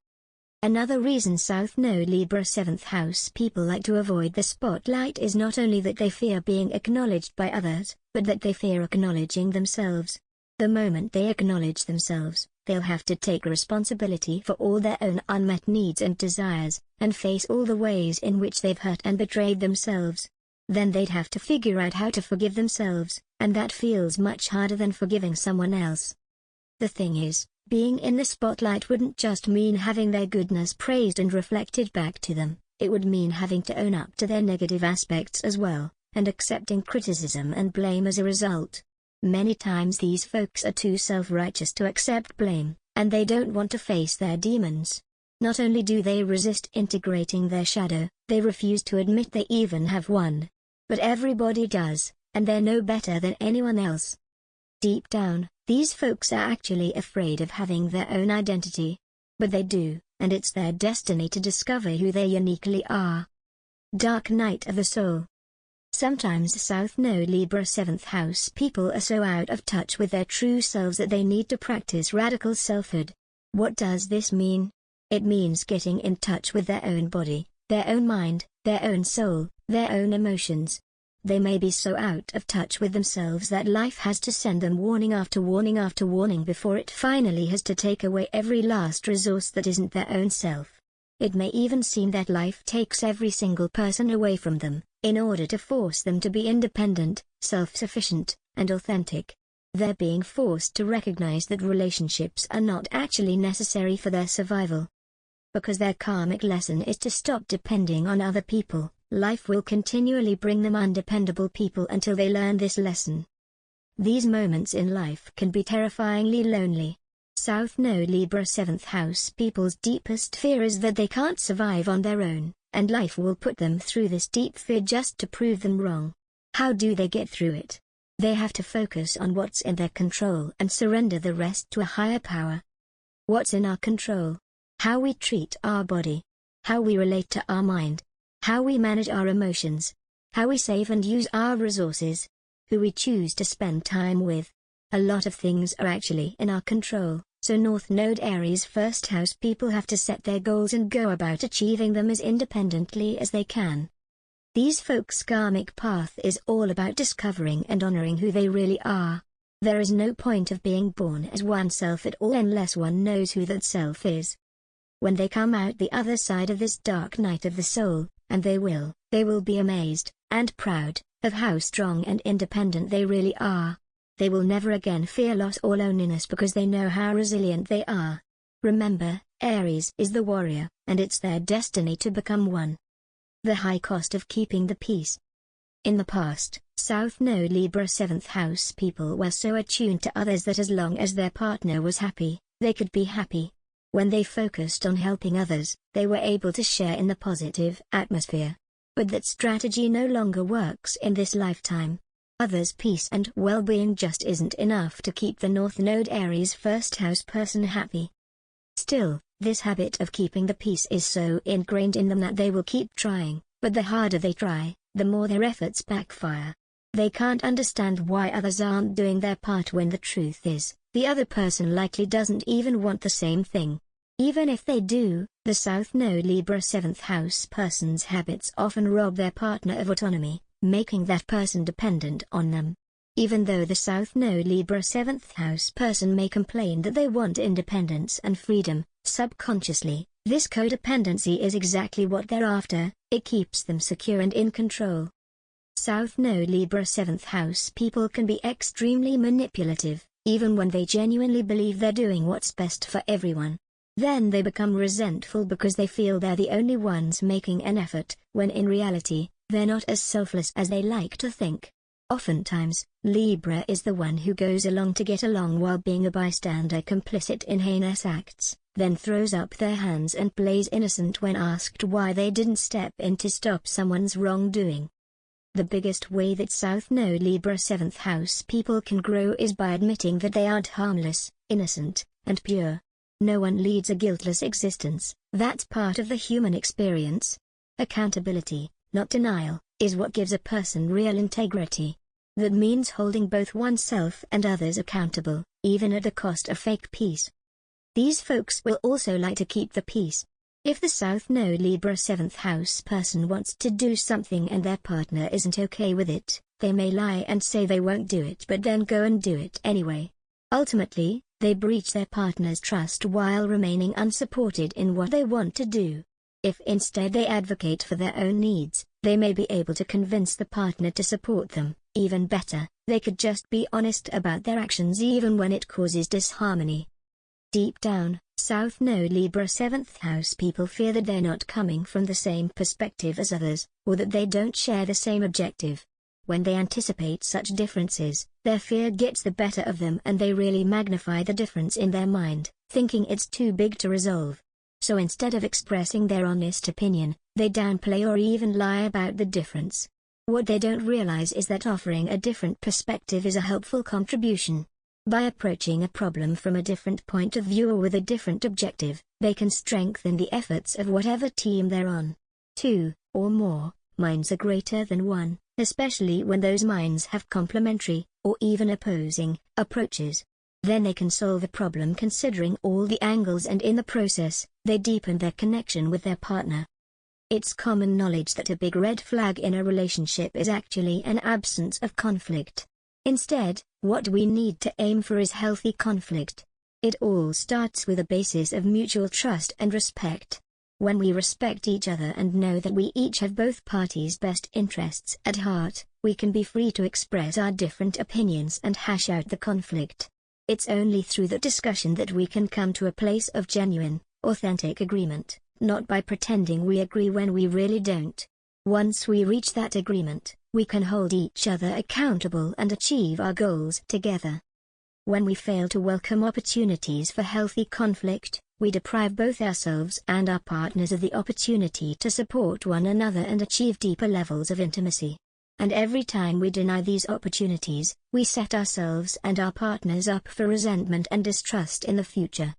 Another reason South Node Libra 7th house people like to avoid the spotlight is not only that they fear being acknowledged by others, but that they fear acknowledging themselves. The moment they acknowledge themselves, they'll have to take responsibility for all their own unmet needs and desires, and face all the ways in which they've hurt and betrayed themselves. Then they'd have to figure out how to forgive themselves, and that feels much harder than forgiving someone else. The thing is, being in the spotlight wouldn't just mean having their goodness praised and reflected back to them, it would mean having to own up to their negative aspects as well, and accepting criticism and blame as a result. Many times these folks are too self-righteous to accept blame, and they don't want to face their demons. Not only do they resist integrating their shadow, they refuse to admit they even have one. But everybody does, and they're no better than anyone else. Deep down, these folks are actually afraid of having their own identity. But they do, and it's their destiny to discover who they uniquely are. Dark night of the soul. Sometimes South Node Libra 7th house people are so out of touch with their true selves that they need to practice radical selfhood. What does this mean? It means getting in touch with their own body, their own mind, their own soul, their own emotions. They may be so out of touch with themselves that life has to send them warning after warning after warning before it finally has to take away every last resource that isn't their own self. It may even seem that life takes every single person away from them, in order to force them to be independent, self-sufficient, and authentic. They're being forced to recognize that relationships are not actually necessary for their survival. Because their karmic lesson is to stop depending on other people, life will continually bring them undependable people until they learn this lesson. These moments in life can be terrifyingly lonely. South Node Libra 7th house people's deepest fear is that they can't survive on their own, and life will put them through this deep fear just to prove them wrong. How do they get through it? They have to focus on what's in their control and surrender the rest to a higher power. What's in our control? How we treat our body. How we relate to our mind. How we manage our emotions. How we save and use our resources. Who we choose to spend time with. A lot of things are actually in our control, so North Node Aries first house people have to set their goals and go about achieving them as independently as they can. These folks' karmic path is all about discovering and honoring who they really are. There is no point of being born as oneself at all unless one knows who that self is. When they come out the other side of this dark night of the soul, and they will be amazed, and proud, of how strong and independent they really are. They will never again fear loss or loneliness because they know how resilient they are. Remember, Aries is the warrior, and it's their destiny to become one. The high cost of keeping the peace. In the past, South Node Libra 7th house people were so attuned to others that as long as their partner was happy, they could be happy. When they focused on helping others, they were able to share in the positive atmosphere. But that strategy no longer works in this lifetime. Others' peace and well-being just isn't enough to keep the North Node Aries first house person happy. Still, this habit of keeping the peace is so ingrained in them that they will keep trying, but the harder they try, the more their efforts backfire. They can't understand why others aren't doing their part when the truth is, the other person likely doesn't even want the same thing. Even if they do, the South Node Libra 7th house person's habits often rob their partner of autonomy, making that person dependent on them. Even though the South Node Libra 7th house person may complain that they want independence and freedom, subconsciously, this codependency is exactly what they're after. It keeps them secure and in control. South Node Libra 7th house people can be extremely manipulative, even when they genuinely believe they're doing what's best for everyone. Then they become resentful because they feel they're the only ones making an effort, when in reality, they're not as selfless as they like to think. Oftentimes, Libra is the one who goes along to get along while being a bystander complicit in heinous acts, then throws up their hands and plays innocent when asked why they didn't step in to stop someone's wrongdoing. The biggest way that South Node Libra 7th house people can grow is by admitting that they aren't harmless, innocent, and pure. No one leads a guiltless existence. That's part of the human experience. Accountability, not denial, is what gives a person real integrity. That means holding both oneself and others accountable, even at the cost of fake peace. These folks will also like to keep the peace. If the South Node Libra 7th house person wants to do something and their partner isn't okay with it, they may lie and say they won't do it but then go and do it anyway. Ultimately, they breach their partner's trust while remaining unsupported in what they want to do. If instead they advocate for their own needs, they may be able to convince the partner to support them. Even better, they could just be honest about their actions even when it causes disharmony. Deep down, South Node Libra 7th house people fear that they're not coming from the same perspective as others, or that they don't share the same objective. When they anticipate such differences, their fear gets the better of them and they really magnify the difference in their mind, thinking it's too big to resolve. So instead of expressing their honest opinion, they downplay or even lie about the difference. What they don't realize is that offering a different perspective is a helpful contribution. By approaching a problem from a different point of view or with a different objective, they can strengthen the efforts of whatever team they're on. 2 or more minds are greater than one, especially when those minds have complementary, or even opposing, approaches. Then they can solve a problem considering all the angles, and in the process, they deepen their connection with their partner. It's common knowledge that a big red flag in a relationship is actually an absence of conflict. Instead, what we need to aim for is healthy conflict. It all starts with a basis of mutual trust and respect. When we respect each other and know that we each have both parties' best interests at heart, We can be free to express our different opinions and hash out the conflict. It's only through the discussion that we can come to a place of genuine, authentic agreement, not by pretending we agree when we really don't. Once we reach that agreement, we can hold each other accountable and achieve our goals together. When we fail to welcome opportunities for healthy conflict, we deprive both ourselves and our partners of the opportunity to support one another and achieve deeper levels of intimacy. And every time we deny these opportunities, we set ourselves and our partners up for resentment and distrust in the future.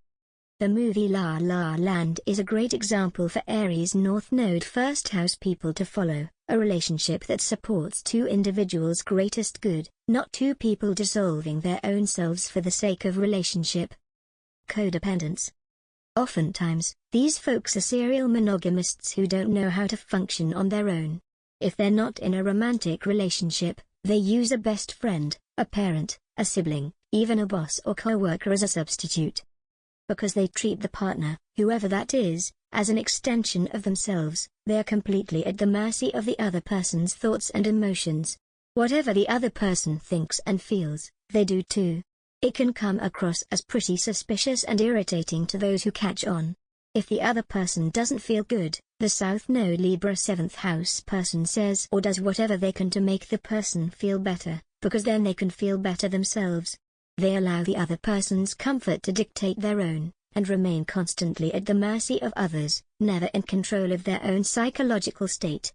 The movie La La Land is a great example for Aries North Node first house people to follow, a relationship that supports two individuals' greatest good, not two people dissolving their own selves for the sake of relationship. Codependence. Oftentimes, these folks are serial monogamists who don't know how to function on their own. If they're not in a romantic relationship, they use a best friend, a parent, a sibling, even a boss or co-worker as a substitute. Because they treat the partner, whoever that is, as an extension of themselves, they are completely at the mercy of the other person's thoughts and emotions. Whatever the other person thinks and feels, they do too. It can come across as pretty suspicious and irritating to those who catch on. If the other person doesn't feel good, the South Node Libra 7th house person says or does whatever they can to make the person feel better, because then they can feel better themselves. They allow the other person's comfort to dictate their own, and remain constantly at the mercy of others, never in control of their own psychological state.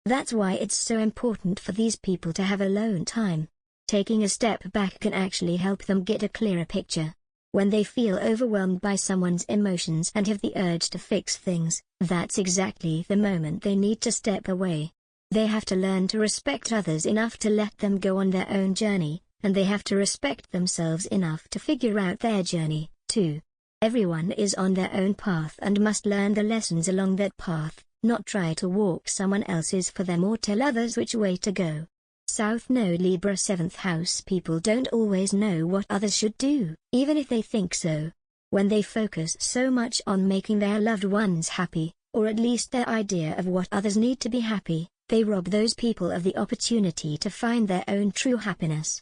That's why it's so important for these people to have alone time. Taking a step back can actually help them get a clearer picture. When they feel overwhelmed by someone's emotions and have the urge to fix things, that's exactly the moment they need to step away. They have to learn to respect others enough to let them go on their own journey, and they have to respect themselves enough to figure out their journey, too. Everyone is on their own path and must learn the lessons along that path, not try to walk someone else's for them or tell others which way to go. South Node Libra 7th house people don't always know what others should do, even if they think so. When they focus so much on making their loved ones happy, or at least their idea of what others need to be happy, they rob those people of the opportunity to find their own true happiness.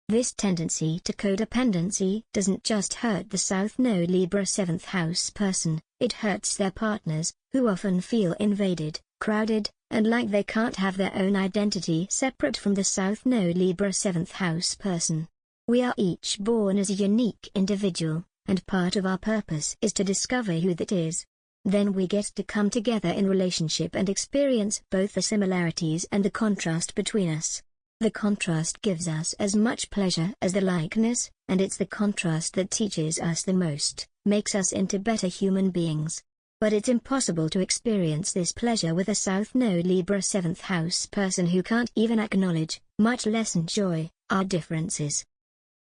This tendency to codependency doesn't just hurt the South Node Libra 7th house person, it hurts their partners, who often feel invaded, crowded, and like they can't have their own identity separate from the South Node Libra 7th house person. We are each born as a unique individual, and part of our purpose is to discover who that is. Then we get to come together in relationship and experience both the similarities and the contrast between us. The contrast gives us as much pleasure as the likeness, and it's the contrast that teaches us the most, makes us into better human beings. But it's impossible to experience this pleasure with a South Node Libra 7th house person who can't even acknowledge, much less enjoy, our differences.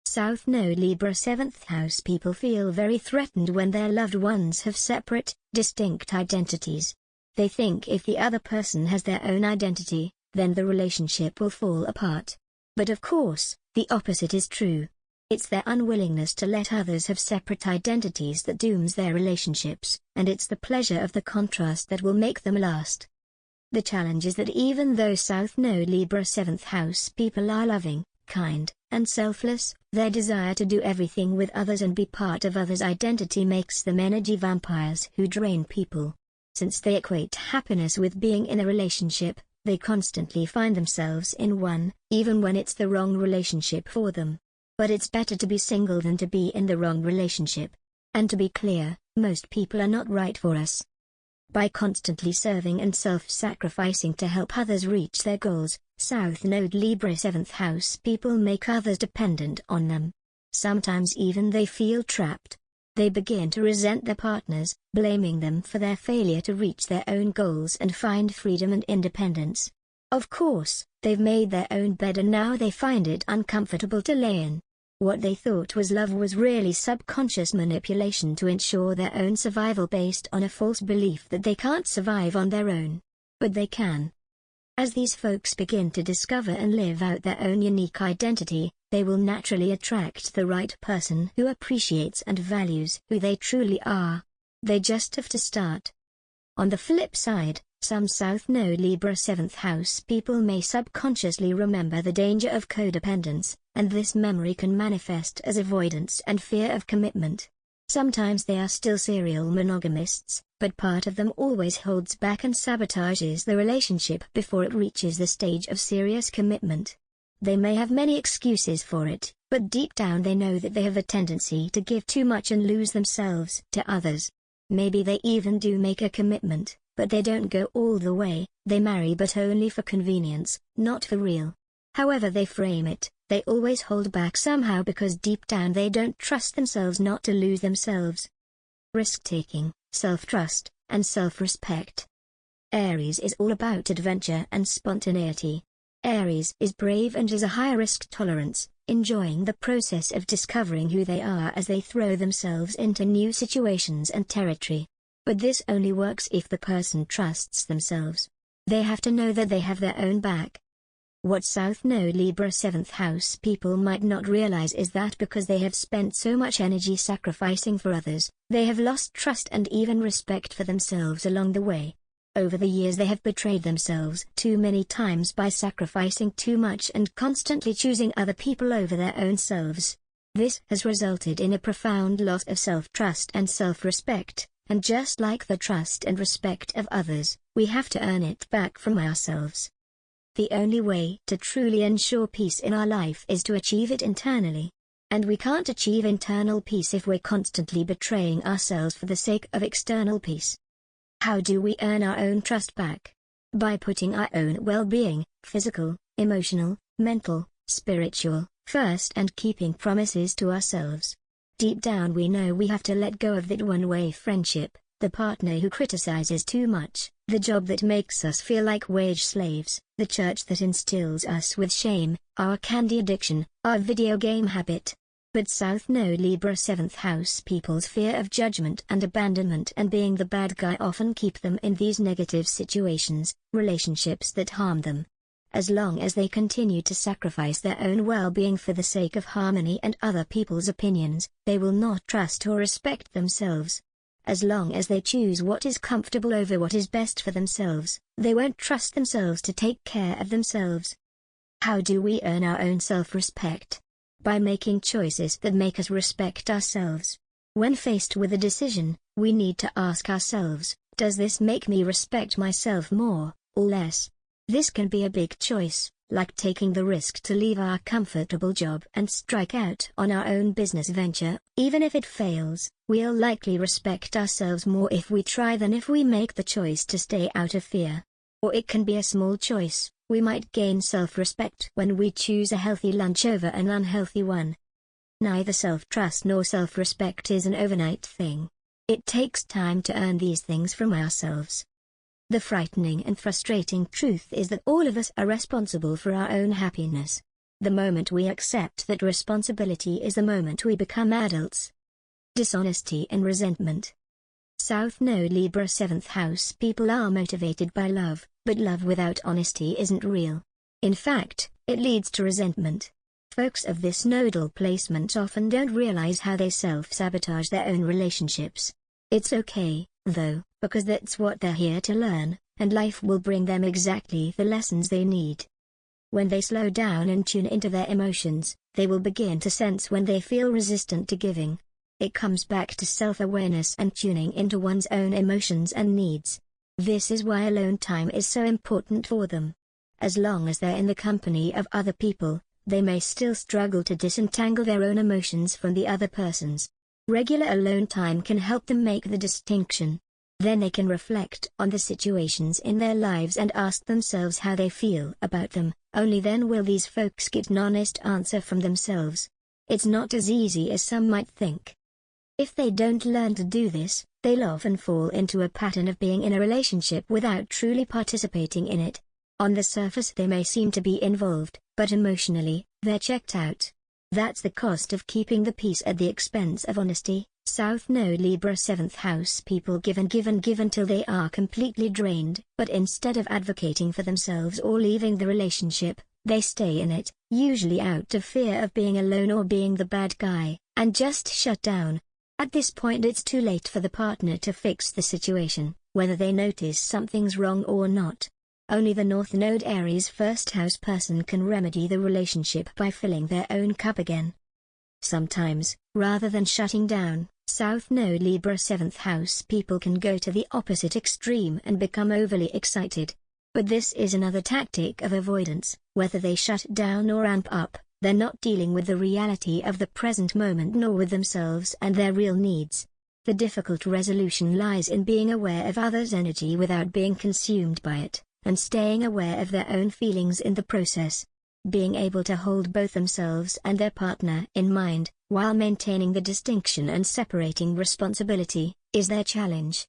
South Node Libra 7th house people feel very threatened when their loved ones have separate, distinct identities. They think if the other person has their own identity, then the relationship will fall apart. But of course, the opposite is true. It's their unwillingness to let others have separate identities that dooms their relationships, and it's the pleasure of the contrast that will make them last. The challenge is that even though South Node Libra 7th house people are loving, kind, and selfless, their desire to do everything with others and be part of others' identity makes them energy vampires who drain people. Since they equate happiness with being in a relationship, they constantly find themselves in one, even when it's the wrong relationship for them. But it's better to be single than to be in the wrong relationship. And to be clear, most people are not right for us. By constantly serving and self-sacrificing to help others reach their goals, South Node Libra 7th house people make others dependent on them. Sometimes even they feel trapped. They begin to resent their partners, blaming them for their failure to reach their own goals and find freedom and independence. Of course, they've made their own bed and now they find it uncomfortable to lay in. What they thought was love was really subconscious manipulation to ensure their own survival based on a false belief that they can't survive on their own. But they can. As these folks begin to discover and live out their own unique identity, they will naturally attract the right person who appreciates and values who they truly are. They just have to start. On the flip side, Some South Node Libra 7th house people may subconsciously remember the danger of codependence, and this memory can manifest as avoidance and fear of commitment. Sometimes they are still serial monogamists, but part of them always holds back and sabotages the relationship before it reaches the stage of serious commitment. They may have many excuses for it, but deep down they know that they have a tendency to give too much and lose themselves to others. Maybe they even do make a commitment, but they don't go all the way. They marry but only for convenience, not for real. However they frame it, they always hold back somehow because deep down they don't trust themselves not to lose themselves. Risk-taking, self-trust, and self-respect. Aries is all about adventure and spontaneity. Aries is brave and has a high risk tolerance, enjoying the process of discovering who they are as they throw themselves into new situations and territory. But this only works if the person trusts themselves. They have to know that they have their own back. What South Node Libra 7th house people might not realize is that because they have spent so much energy sacrificing for others, they have lost trust and even respect for themselves along the way. Over the years they have betrayed themselves too many times by sacrificing too much and constantly choosing other people over their own selves. This has resulted in a profound loss of self-trust and self-respect, and just like the trust and respect of others, we have to earn it back from ourselves. The only way to truly ensure peace in our life is to achieve it internally. And we can't achieve internal peace if we're constantly betraying ourselves for the sake of external peace. How do we earn our own trust back? By putting our own well-being, physical, emotional, mental, spiritual, first and keeping promises to ourselves. Deep down we know we have to let go of that one-way friendship, the partner who criticizes too much, the job that makes us feel like wage slaves, the church that instills us with shame, our candy addiction, our video game habit. But South Node Libra 7th house people's fear of judgment and abandonment and being the bad guy often keep them in these negative situations, relationships that harm them. As long as they continue to sacrifice their own well-being for the sake of harmony and other people's opinions, they will not trust or respect themselves. As long as they choose what is comfortable over what is best for themselves, they won't trust themselves to take care of themselves. How do we earn our own self-respect? By making choices that make us respect ourselves. When faced with a decision, we need to ask ourselves, does this make me respect myself more, or less? This can be a big choice, like taking the risk to leave our comfortable job and strike out on our own business venture. Even if it fails, we'll likely respect ourselves more if we try than if we make the choice to stay out of fear. Or it can be a small choice. We might gain self-respect when we choose a healthy lunch over an unhealthy one. Neither self-trust nor self-respect is an overnight thing. It takes time to earn these things from ourselves. The frightening and frustrating truth is that all of us are responsible for our own happiness. The moment we accept that responsibility is the moment we become adults. Dishonesty and resentment. South Node Libra 7th house people are motivated by love, but love without honesty isn't real. In fact, it leads to resentment. Folks of this nodal placement often don't realize how they self-sabotage their own relationships. It's okay, though, because that's what they're here to learn, and life will bring them exactly the lessons they need. When they slow down and tune into their emotions, they will begin to sense when they feel resistant to giving. It comes back to self-awareness and tuning into one's own emotions and needs. This is why alone time is so important for them. As long as they're in the company of other people, they may still struggle to disentangle their own emotions from the other person's. Regular alone time can help them make the distinction. Then they can reflect on the situations in their lives and ask themselves how they feel about them. Only then will these folks get an honest answer from themselves. It's not as easy as some might think. If they don't learn to do this, they'll often fall into a pattern of being in a relationship without truly participating in it. On the surface they may seem to be involved, but emotionally, they're checked out. That's the cost of keeping the peace at the expense of honesty. South Node Libra 7th house people give until they are completely drained, but instead of advocating for themselves or leaving the relationship, they stay in it, usually out of fear of being alone or being the bad guy, and just shut down. At this point it's too late for the partner to fix the situation. whether they notice something's wrong or not. Only the North Node Aries first house person can remedy the relationship by filling their own cup again. Sometimes, rather than shutting down, South Node Libra 7th house people can go to the opposite extreme and become overly excited. But this is another tactic of avoidance. Whether they shut down or amp up, they're not dealing with the reality of the present moment nor with themselves and their real needs. The difficult resolution lies in being aware of others' energy without being consumed by it, and staying aware of their own feelings in the process. Being able to hold both themselves and their partner in mind, while maintaining the distinction and separating responsibility, is their challenge.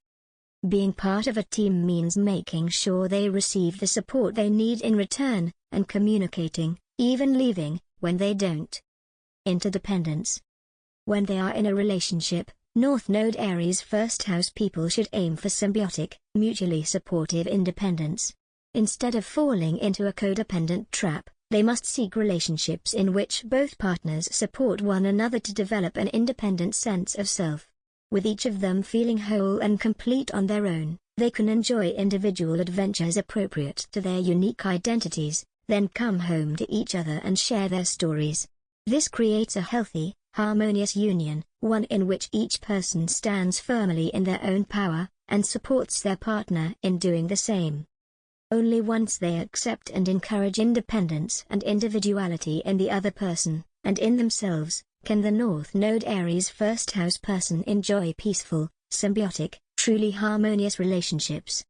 Being part of a team means making sure they receive the support they need in return, and communicating, even leaving, when they don't. Interdependence. When they are in a relationship, North Node Aries first house people should aim for symbiotic, mutually supportive independence. Instead of falling into a codependent trap, they must seek relationships in which both partners support one another to develop an independent sense of self. With each of them feeling whole and complete on their own, they can enjoy individual adventures appropriate to their unique identities, then come home to each other and share their stories. This creates a healthy, harmonious union, one in which each person stands firmly in their own power, and supports their partner in doing the same. Only once they accept and encourage independence and individuality in the other person, and in themselves, can the North Node Aries first house person enjoy peaceful, symbiotic, truly harmonious relationships.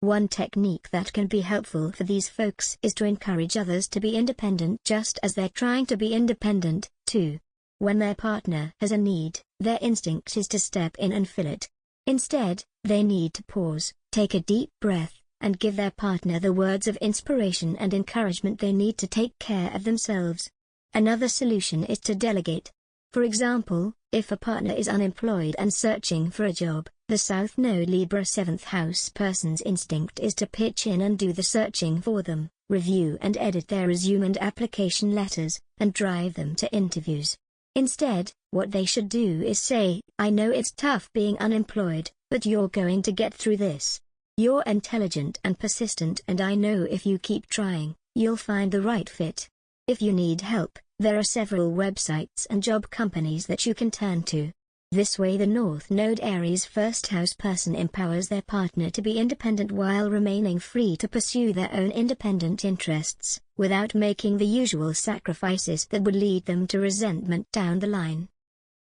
One technique that can be helpful for these folks is to encourage others to be independent just as they're trying to be independent, too. When their partner has a need, their instinct is to step in and fill it. Instead, they need to pause, take a deep breath, and give their partner the words of inspiration and encouragement they need to take care of themselves. Another solution is to delegate. For example, if a partner is unemployed and searching for a job, the South Node Libra 7th house person's instinct is to pitch in and do the searching for them, review and edit their resume and application letters, and drive them to interviews. Instead, what they should do is say, "I know it's tough being unemployed, but you're going to get through this. You're intelligent and persistent, and I know if you keep trying, you'll find the right fit. If you need help, there are several websites and job companies that you can turn to." This way the North Node Aries first house person empowers their partner to be independent while remaining free to pursue their own independent interests, without making the usual sacrifices that would lead them to resentment down the line.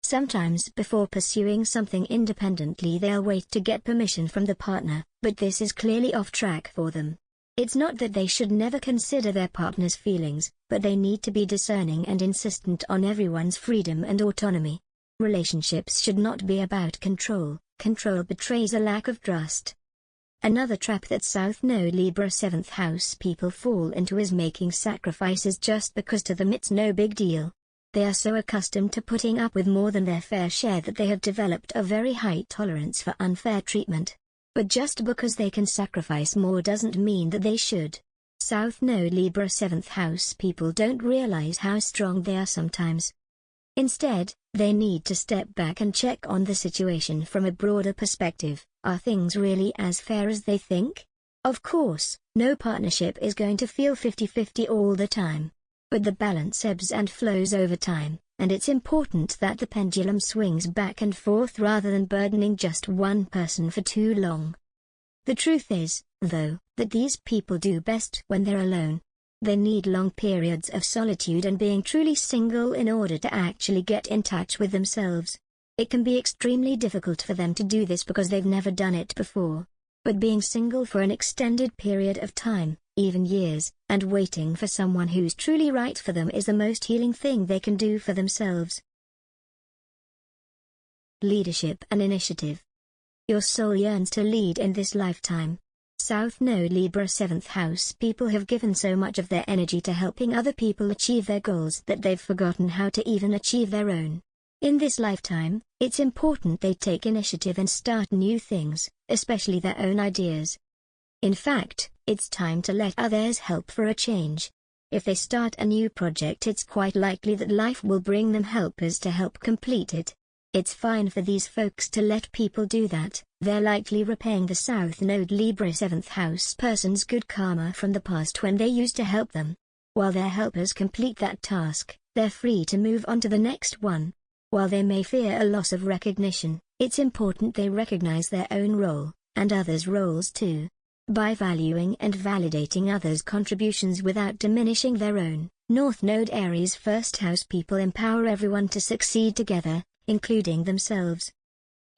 Sometimes before pursuing something independently they'll wait to get permission from the partner, but this is clearly off track for them. It's not that they should never consider their partner's feelings, but they need to be discerning and insistent on everyone's freedom and autonomy. Relationships should not be about control. Control betrays a lack of trust. Another trap that South Node Libra 7th house people fall into is making sacrifices just because to them it's no big deal. They are so accustomed to putting up with more than their fair share that they have developed a very high tolerance for unfair treatment. But just because they can sacrifice more doesn't mean that they should. South Node Libra 7th house people don't realize how strong they are sometimes. Instead, they need to step back and check on the situation from a broader perspective. Are things really as fair as they think? Of course, no partnership is going to feel 50-50 all the time. But the balance ebbs and flows over time, and it's important that the pendulum swings back and forth rather than burdening just one person for too long. The truth is, though, that these people do best when they're alone. They need long periods of solitude and being truly single in order to actually get in touch with themselves. It can be extremely difficult for them to do this because they've never done it before. But being single for an extended period of time, even years, and waiting for someone who's truly right for them is the most healing thing they can do for themselves. Leadership and initiative. Your soul yearns to lead in this lifetime. South Node Libra 7th house people have given so much of their energy to helping other people achieve their goals that they've forgotten how to even achieve their own. In this lifetime, it's important they take initiative and start new things, especially their own ideas. In fact, it's time to let others help for a change. If they start a new project, it's quite likely that life will bring them helpers to help complete it. It's fine for these folks to let people do that, they're likely repaying the South Node Libra 7th house person's good karma from the past when they used to help them. While their helpers complete that task, they're free to move on to the next one. While they may fear a loss of recognition, it's important they recognize their own role, and others' roles too. By valuing and validating others' contributions without diminishing their own, North Node Aries first house people empower everyone to succeed together, including themselves.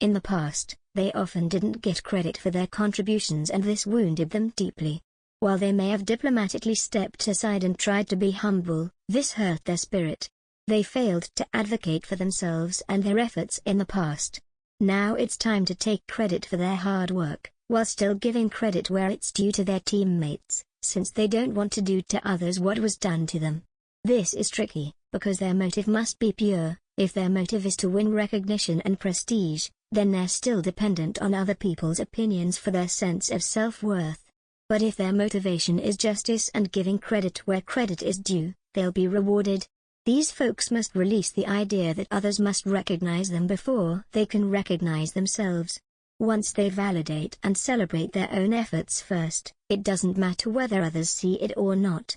In the past, they often didn't get credit for their contributions and this wounded them deeply. While they may have diplomatically stepped aside and tried to be humble, this hurt their spirit. They failed to advocate for themselves and their efforts in the past. Now it's time to take credit for their hard work, while still giving credit where it's due to their teammates, since they don't want to do to others what was done to them. This is tricky, because their motive must be pure. If their motive is to win recognition and prestige, then they're still dependent on other people's opinions for their sense of self-worth. But if their motivation is justice and giving credit where credit is due, they'll be rewarded. These folks must release the idea that others must recognize them before they can recognize themselves. Once they validate and celebrate their own efforts first, it doesn't matter whether others see it or not.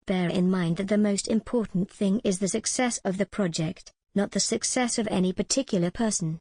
Bear in mind that the most important thing is the success of the project, not the success of any particular person.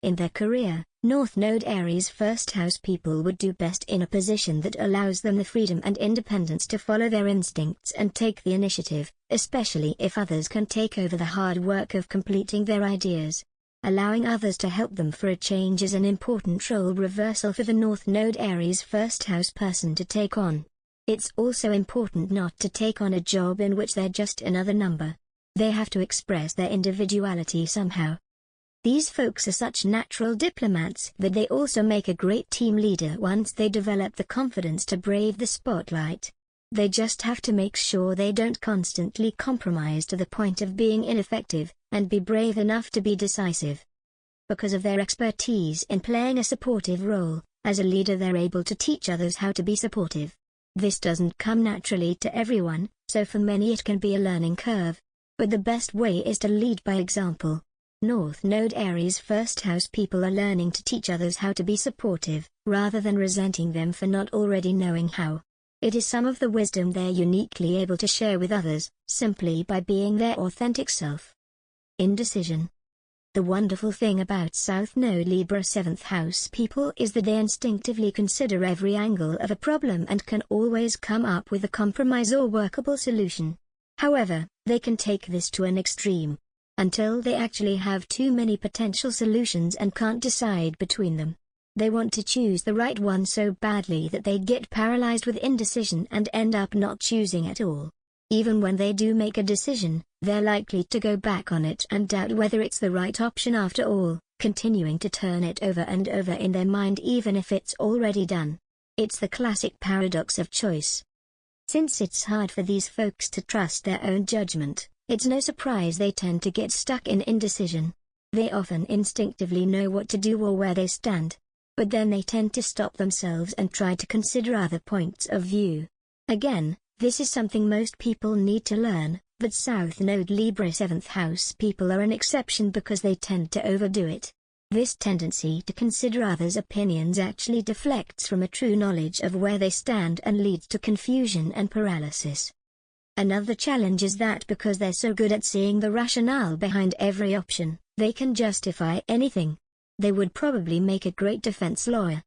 In their career, North Node Aries first house people would do best in a position that allows them the freedom and independence to follow their instincts and take the initiative, especially if others can take over the hard work of completing their ideas. Allowing others to help them for a change is an important role reversal for the North Node Aries first house person to take on. It's also important not to take on a job in which they're just another number. They have to express their individuality somehow. These folks are such natural diplomats that they also make a great team leader once they develop the confidence to brave the spotlight. They just have to make sure they don't constantly compromise to the point of being ineffective, and be brave enough to be decisive. Because of their expertise in playing a supportive role, as a leader they're able to teach others how to be supportive. This doesn't come naturally to everyone, so for many it can be a learning curve. But the best way is to lead by example. North Node Aries first house people are learning to teach others how to be supportive, rather than resenting them for not already knowing how. It is some of the wisdom they're uniquely able to share with others, simply by being their authentic self. Indecision. The wonderful thing about South Node Libra 7th house people is that they instinctively consider every angle of a problem and can always come up with a compromise or workable solution. However, they can take this to an extreme, until they actually have too many potential solutions and can't decide between them. They want to choose the right one so badly that they get paralyzed with indecision and end up not choosing at all. Even when they do make a decision, they're likely to go back on it and doubt whether it's the right option after all, continuing to turn it over and over in their mind even if it's already done. It's the classic paradox of choice. Since it's hard for these folks to trust their own judgment, it's no surprise they tend to get stuck in indecision. They often instinctively know what to do or where they stand. But then they tend to stop themselves and try to consider other points of view. Again, this is something most people need to learn, but South Node Libra 7th house people are an exception because they tend to overdo it. This tendency to consider others' opinions actually deflects from a true knowledge of where they stand and leads to confusion and paralysis. Another challenge is that because they're so good at seeing the rationale behind every option, they can justify anything. They would probably make a great defense lawyer.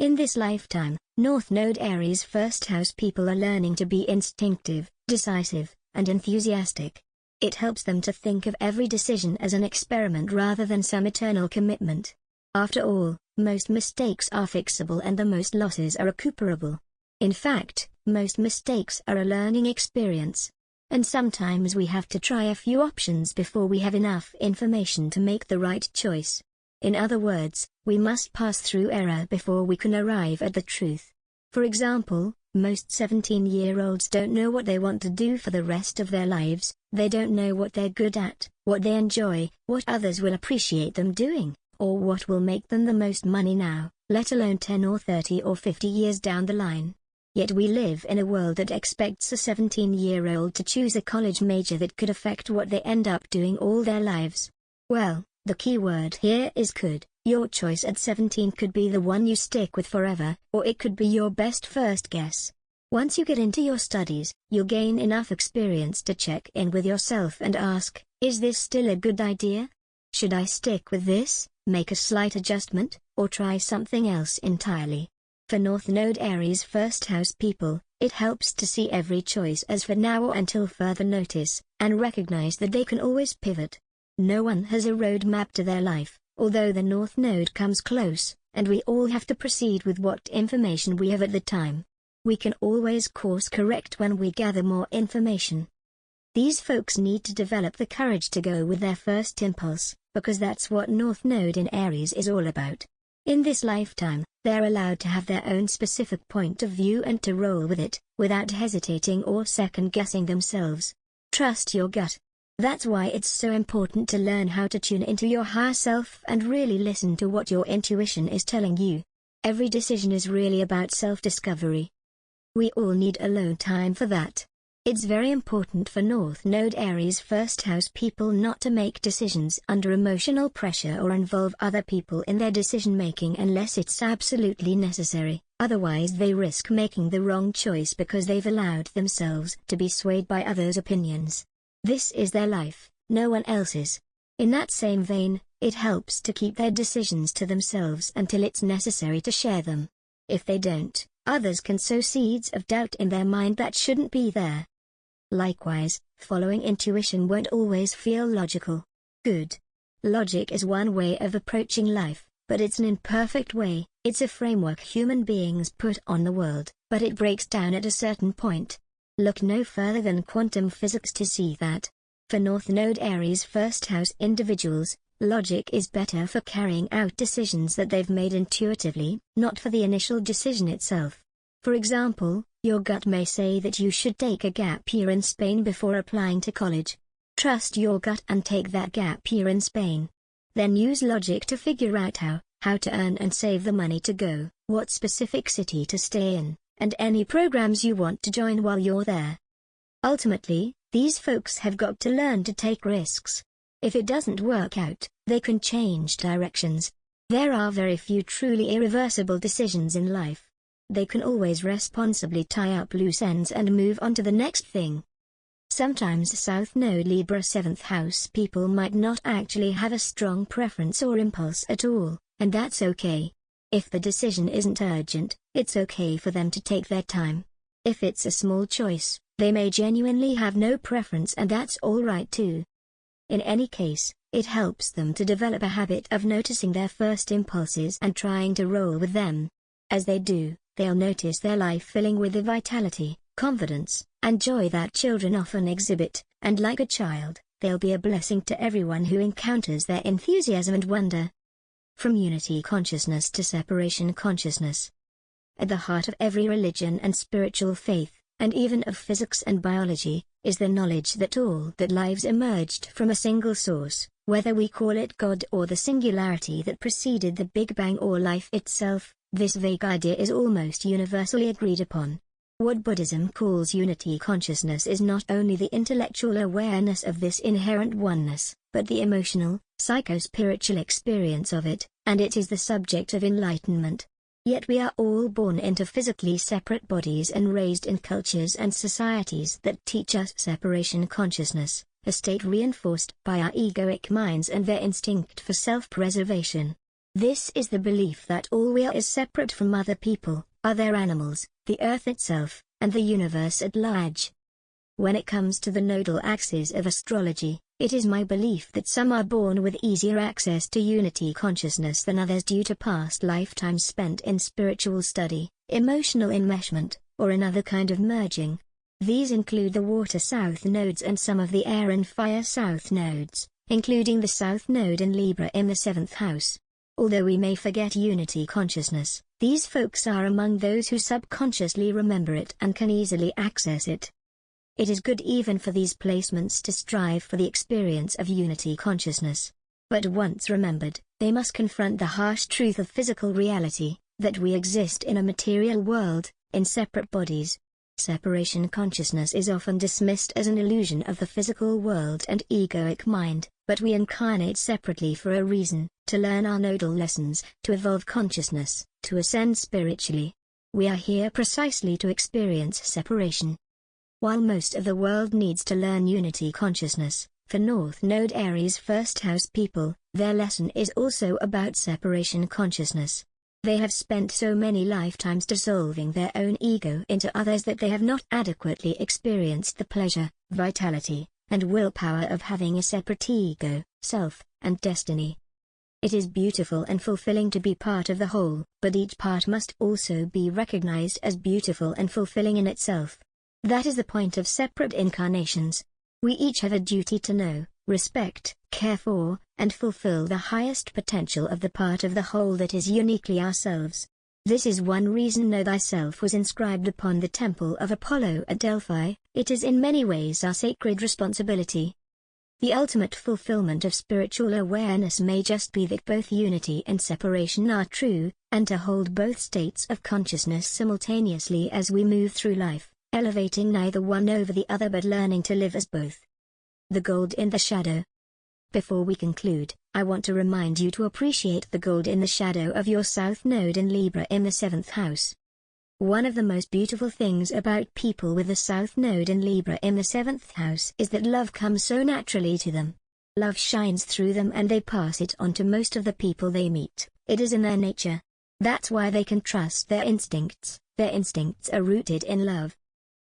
In this lifetime, North Node Aries first house people are learning to be instinctive, decisive, and enthusiastic. It helps them to think of every decision as an experiment rather than some eternal commitment. After all, most mistakes are fixable and the most losses are recuperable. In fact, most mistakes are a learning experience. And sometimes we have to try a few options before we have enough information to make the right choice. In other words, we must pass through error before we can arrive at the truth. For example, most 17-year-olds don't know what they want to do for the rest of their lives. They don't know what they're good at, what they enjoy, what others will appreciate them doing, or what will make them the most money now, let alone 10 or 30 or 50 years down the line. Yet we live in a world that expects a 17-year-old to choose a college major that could affect what they end up doing all their lives. Well, The key word here is could. Your choice at 17 could be the one you stick with forever, or it could be your best first guess. Once you get into your studies, you'll gain enough experience to check in with yourself and ask, is this still a good idea? Should I stick with this, make a slight adjustment, or try something else entirely? For North Node Aries first house people, it helps to see every choice as for now or until further notice, and recognize that they can always pivot. No one has a roadmap to their life, although the North Node comes close, and we all have to proceed with what information we have at the time. We can always course correct when we gather more information. These folks need to develop the courage to go with their first impulse, because that's what North Node in Aries is all about. In this lifetime, they're allowed to have their own specific point of view and to roll with it, without hesitating or second-guessing themselves. Trust your gut. That's why it's so important to learn how to tune into your higher self and really listen to what your intuition is telling you. Every decision is really about self-discovery. We all need alone time for that. It's very important for North Node Aries first house people not to make decisions under emotional pressure or involve other people in their decision-making unless it's absolutely necessary, otherwise they risk making the wrong choice because they've allowed themselves to be swayed by others' opinions. This is their life, no one else's. In that same vein, it helps to keep their decisions to themselves until it's necessary to share them. If they don't, others can sow seeds of doubt in their mind that shouldn't be there. Likewise, following intuition won't always feel logical. Good. Logic is one way of approaching life, but it's an imperfect way. It's a framework human beings put on the world, but it breaks down at a certain point. Look no further than quantum physics to see that. For North Node Aries first house individuals, logic is better for carrying out decisions that they've made intuitively, not for the initial decision itself. For example, your gut may say that you should take a gap year in Spain before applying to college. Trust your gut and take that gap year in Spain. Then use logic to figure out how to earn and save the money to go, what specific city to stay in, and any programs you want to join while you're there. Ultimately, these folks have got to learn to take risks. If it doesn't work out, they can change directions. There are very few truly irreversible decisions in life. They can always responsibly tie up loose ends and move on to the next thing. Sometimes South Node Libra 7th house people might not actually have a strong preference or impulse at all, and that's okay. If the decision isn't urgent, it's okay for them to take their time. If it's a small choice, they may genuinely have no preference, and that's all right too. In any case, it helps them to develop a habit of noticing their first impulses and trying to roll with them. As they do, they'll notice their life filling with the vitality, confidence, and joy that children often exhibit, and like a child, they'll be a blessing to everyone who encounters their enthusiasm and wonder. From unity consciousness to separation consciousness. At the heart of every religion and spiritual faith, and even of physics and biology, is the knowledge that all that lives emerged from a single source, whether we call it God or the singularity that preceded the Big Bang or life itself. This vague idea is almost universally agreed upon. What Buddhism calls unity consciousness is not only the intellectual awareness of this inherent oneness, but the emotional, psycho-spiritual experience of it, and it is the subject of enlightenment. Yet we are all born into physically separate bodies and raised in cultures and societies that teach us separation consciousness, a state reinforced by our egoic minds and their instinct for self-preservation. This is the belief that all we are is separate from other people, other animals, the earth itself, and the universe at large. When it comes to the nodal axis of astrology, it is my belief that some are born with easier access to unity consciousness than others due to past lifetimes spent in spiritual study, emotional enmeshment, or another kind of merging. These include the water south nodes and some of the air and fire south nodes, including the south node in Libra in the 7th house. Although we may forget unity consciousness, these folks are among those who subconsciously remember it and can easily access it. It is good even for these placements to strive for the experience of unity consciousness. But once remembered, they must confront the harsh truth of physical reality, that we exist in a material world, in separate bodies. Separation consciousness is often dismissed as an illusion of the physical world and egoic mind, But we incarnate separately for a reason: to learn our nodal lessons, to evolve consciousness, to ascend spiritually. We are here precisely to experience separation. While most of the world needs to learn unity consciousness, for North Node Aries first house people, their lesson is also about separation consciousness. They have spent so many lifetimes dissolving their own ego into others that they have not adequately experienced the pleasure, vitality, and willpower of having a separate ego, self, and destiny. It is beautiful and fulfilling to be part of the whole, but each part must also be recognized as beautiful and fulfilling in itself. That is the point of separate incarnations. We each have a duty to know, respect, care for, and fulfill the highest potential of the part of the whole that is uniquely ourselves. This is one reason Know Thyself was inscribed upon the temple of Apollo at Delphi. It is in many ways our sacred responsibility. The ultimate fulfillment of spiritual awareness may just be that both unity and separation are true, and to hold both states of consciousness simultaneously as we move through life, elevating neither one over the other but learning to live as both. The gold in the shadow. Before we conclude, I want to remind you to appreciate the gold in the shadow of your South Node in Libra in the 7th house. One of the most beautiful things about people with the South Node in Libra in the 7th house is that love comes so naturally to them. Love shines through them and they pass it on to most of the people they meet. It is in their nature. That's why they can trust their instincts. Their instincts are rooted in love.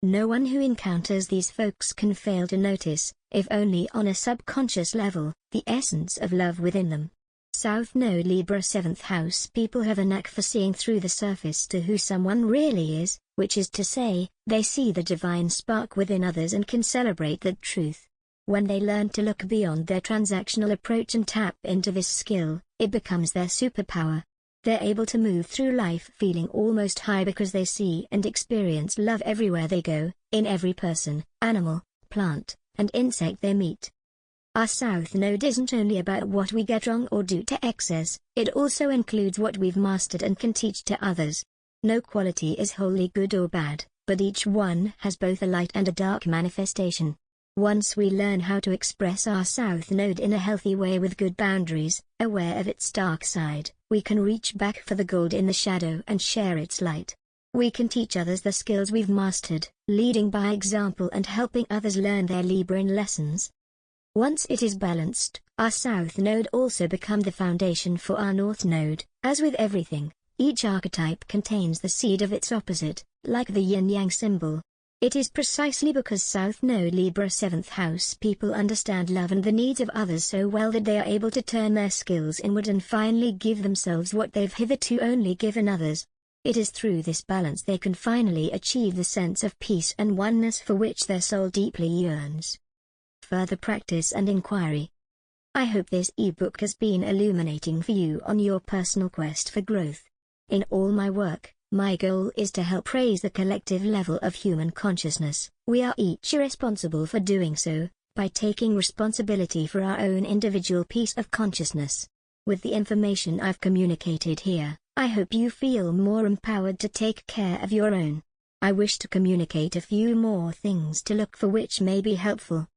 No one who encounters these folks can fail to notice, if only on a subconscious level, the essence of love within them. South Node Libra 7th house people have a knack for seeing through the surface to who someone really is, which is to say, they see the divine spark within others and can celebrate that truth. When they learn to look beyond their transactional approach and tap into this skill, it becomes their superpower. They're able to move through life feeling almost high because they see and experience love everywhere they go, in every person, animal, plant, and insect they meet. Our South Node isn't only about what we get wrong or do to excess, it also includes what we've mastered and can teach to others. No quality is wholly good or bad, but each one has both a light and a dark manifestation. Once we learn how to express our South Node in a healthy way with good boundaries, aware of its dark side, we can reach back for the gold in the shadow and share its light. We can teach others the skills we've mastered, leading by example and helping others learn their Libran lessons. Once it is balanced, our South Node also becomes the foundation for our North Node. As with everything, each archetype contains the seed of its opposite, like the yin-yang symbol. It is precisely because South Node Libra 7th house people understand love and the needs of others so well that they are able to turn their skills inward and finally give themselves what they've hitherto only given others. It is through this balance they can finally achieve the sense of peace and oneness for which their soul deeply yearns. Further practice and inquiry. I hope this ebook has been illuminating for you on your personal quest for growth. In all my work, my goal is to help raise the collective level of human consciousness. We are each responsible for doing so, by taking responsibility for our own individual piece of consciousness. With the information I've communicated here, I hope you feel more empowered to take care of your own. I wish to communicate a few more things to look for which may be helpful.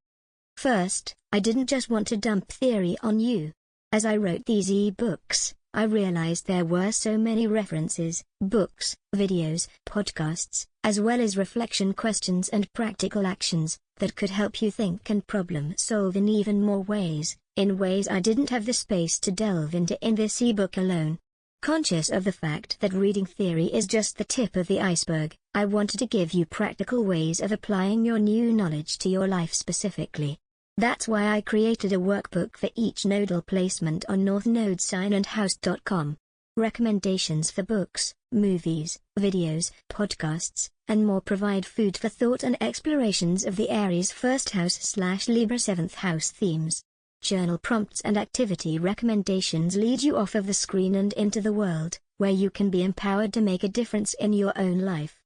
First, I didn't just want to dump theory on you. As I wrote these ebooks, I realized there were so many references, books, videos, podcasts, as well as reflection questions and practical actions, that could help you think and problem solve in even more ways, in ways I didn't have the space to delve into in this ebook alone. Conscious of the fact that reading theory is just the tip of the iceberg, I wanted to give you practical ways of applying your new knowledge to your life specifically. That's why I created a workbook for each nodal placement on northnodesignandhouse.com. Recommendations for books, movies, videos, podcasts, and more provide food for thought and explorations of the Aries 1st house/Libra 7th house themes. Journal prompts and activity recommendations lead you off of the screen and into the world, where you can be empowered to make a difference in your own life.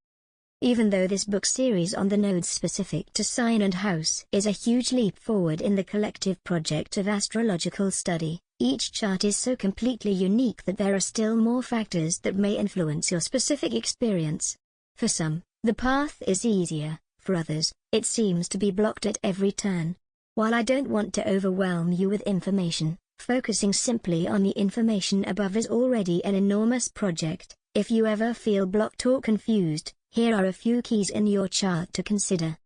Even though this book series on the nodes specific to sign and house is a huge leap forward in the collective project of astrological study, each chart is so completely unique that there are still more factors that may influence your specific experience. For some, the path is easier, for others, it seems to be blocked at every turn. While I don't want to overwhelm you with information, focusing simply on the information above is already an enormous project. If you ever feel blocked or confused, here are a few keys in your chart to consider.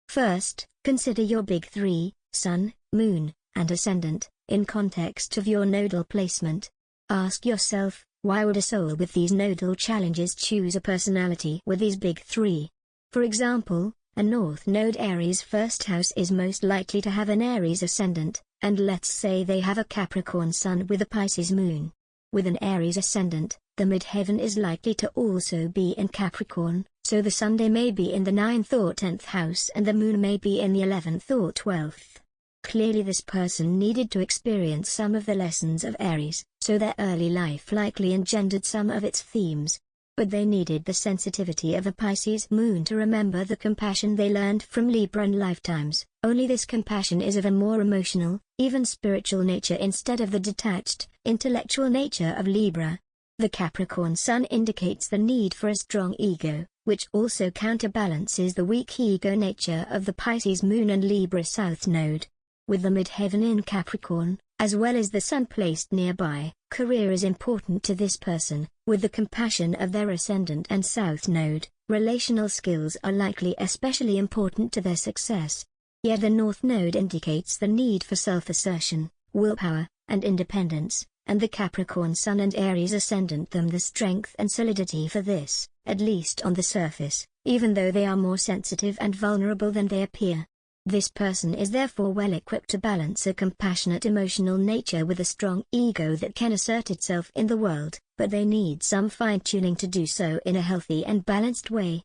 First, consider your big three, Sun, Moon, and Ascendant, in context of your nodal placement. Ask yourself, why would a soul with these nodal challenges choose a personality with these big three? For example, a North Node Aries first house is most likely to have an Aries ascendant, and let's say they have a Capricorn Sun with a Pisces Moon. With an Aries ascendant, the midheaven is likely to also be in Capricorn, so the Sun may be in the 9th or 10th house and the Moon may be in the 11th or 12th. Clearly this person needed to experience some of the lessons of Aries, so their early life likely engendered some of its themes. But they needed the sensitivity of a Pisces Moon to remember the compassion they learned from Libra in lifetimes. Only this compassion is of a more emotional, even spiritual nature instead of the detached, intellectual nature of Libra. The Capricorn Sun indicates the need for a strong ego, which also counterbalances the weak ego nature of the Pisces Moon and Libra South Node. With the midheaven in Capricorn, as well as the Sun placed nearby, career is important to this person. With the compassion of their Ascendant and South Node, relational skills are likely especially important to their success. Yet the North Node indicates the need for self-assertion, willpower, and independence, and the Capricorn Sun and Aries Ascendant them the strength and solidity for this, at least on the surface, even though they are more sensitive and vulnerable than they appear. This person is therefore well equipped to balance a compassionate emotional nature with a strong ego that can assert itself in the world, but they need some fine-tuning to do so in a healthy and balanced way.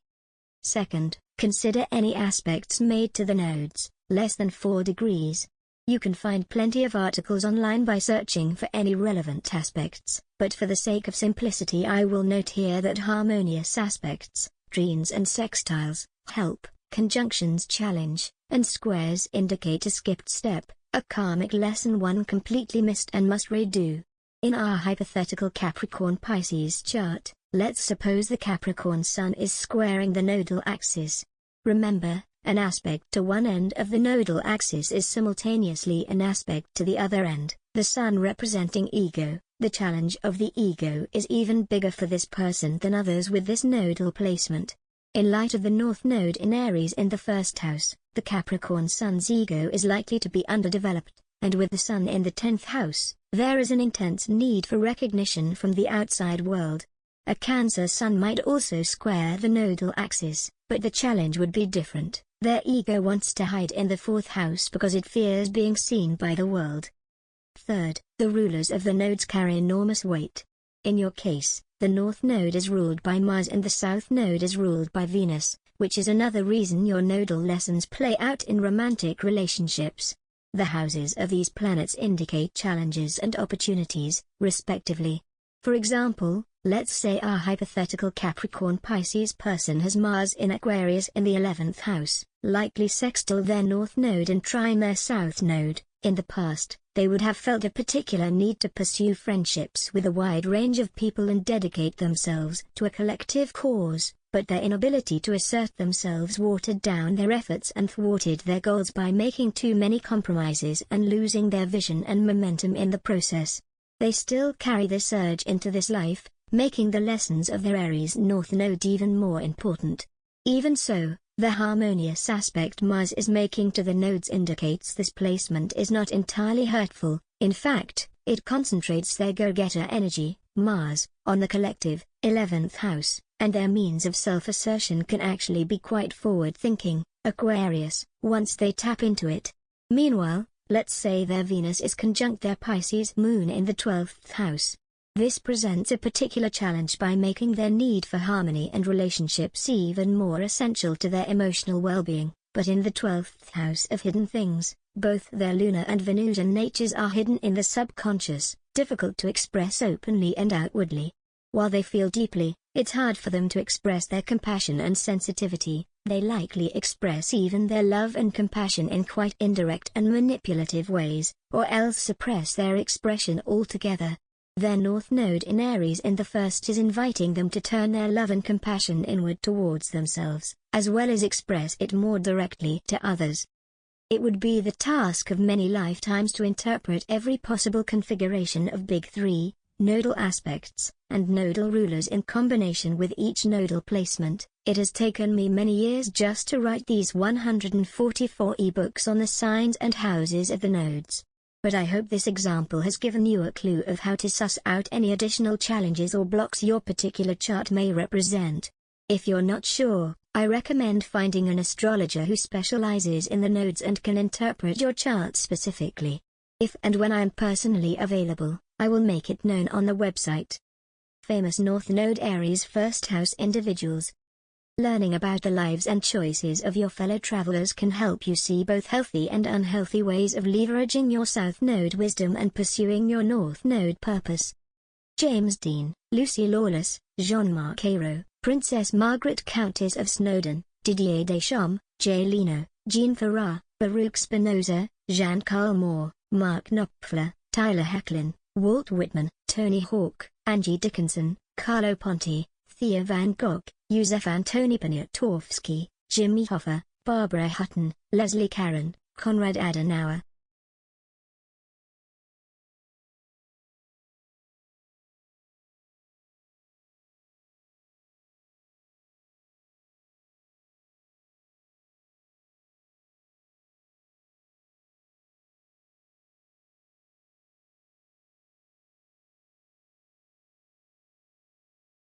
Second, consider any aspects made to the nodes, less than 4 degrees. You can find plenty of articles online by searching for any relevant aspects, but for the sake of simplicity I will note here that harmonious aspects, trines and sextiles, help, conjunctions challenge, and squares indicate a skipped step, a karmic lesson one completely missed and must redo. In our hypothetical Capricorn Pisces chart, let's suppose the Capricorn Sun is squaring the nodal axis. Remember, an aspect to one end of the nodal axis is simultaneously an aspect to the other end, the Sun representing ego. The challenge of the ego is even bigger for this person than others with this nodal placement. In light of the North Node in Aries in the first house, the Capricorn Sun's ego is likely to be underdeveloped, and with the Sun in the 10th house, there is an intense need for recognition from the outside world. A Cancer Sun might also square the nodal axis, but the challenge would be different. Their ego wants to hide in the 4th house because it fears being seen by the world. Third, the rulers of the nodes carry enormous weight. In your case, the North Node is ruled by Mars and the South Node is ruled by Venus, which is another reason your nodal lessons play out in romantic relationships. The houses of these planets indicate challenges and opportunities, respectively. For example, let's say our hypothetical Capricorn Pisces person has Mars in Aquarius in the 11th house, likely sextile their North Node and trine their South Node. In the past, they would have felt a particular need to pursue friendships with a wide range of people and dedicate themselves to a collective cause, but their inability to assert themselves watered down their efforts and thwarted their goals by making too many compromises and losing their vision and momentum in the process. They still carry this urge into this life, making the lessons of their Aries North Node even more important. Even so, the harmonious aspect Mars is making to the nodes indicates this placement is not entirely hurtful. In fact, it concentrates their go-getter energy, Mars, on the collective, 11th house, and their means of self-assertion can actually be quite forward-thinking, Aquarius, once they tap into it. Meanwhile, let's say their Venus is conjunct their Pisces Moon in the 12th house. This presents a particular challenge by making their need for harmony and relationships even more essential to their emotional well-being. But in the 12th house of hidden things, both their lunar and Venusian natures are hidden in the subconscious, difficult to express openly and outwardly. While they feel deeply, it's hard for them to express their compassion and sensitivity. They likely express even their love and compassion in quite indirect and manipulative ways, or else suppress their expression altogether. Their North Node in Aries in the first is inviting them to turn their love and compassion inward towards themselves, as well as express it more directly to others. It would be the task of many lifetimes to interpret every possible configuration of Big Three, nodal aspects, and nodal rulers in combination with each nodal placement. It has taken me many years just to write these 144 ebooks on the signs and houses of the nodes. But I hope this example has given you a clue of how to suss out any additional challenges or blocks your particular chart may represent. If you're not sure, I recommend finding an astrologer who specializes in the nodes and can interpret your chart specifically. If and when I am personally available, I will make it known on the website. Famous North Node Aries First House individuals. Learning about the lives and choices of your fellow travelers can help you see both healthy and unhealthy ways of leveraging your South Node wisdom and pursuing your North Node purpose. James Dean, Lucy Lawless, Jean-Marc Ayrault, Princess Margaret Countess of Snowdon, Didier Deschamps, Jay Leno, Jean Ferrat, Baruch Spinoza, Jean-Carl Moore, Mark Knopfler, Tyler Hecklin, Walt Whitman, Tony Hawk, Angie Dickinson, Carlo Ponti, Thea Van Gogh, Józef Antoni Poniatowski, Jimmy Hoffa, Barbara Hutton, Leslie Caron, Konrad Adenauer,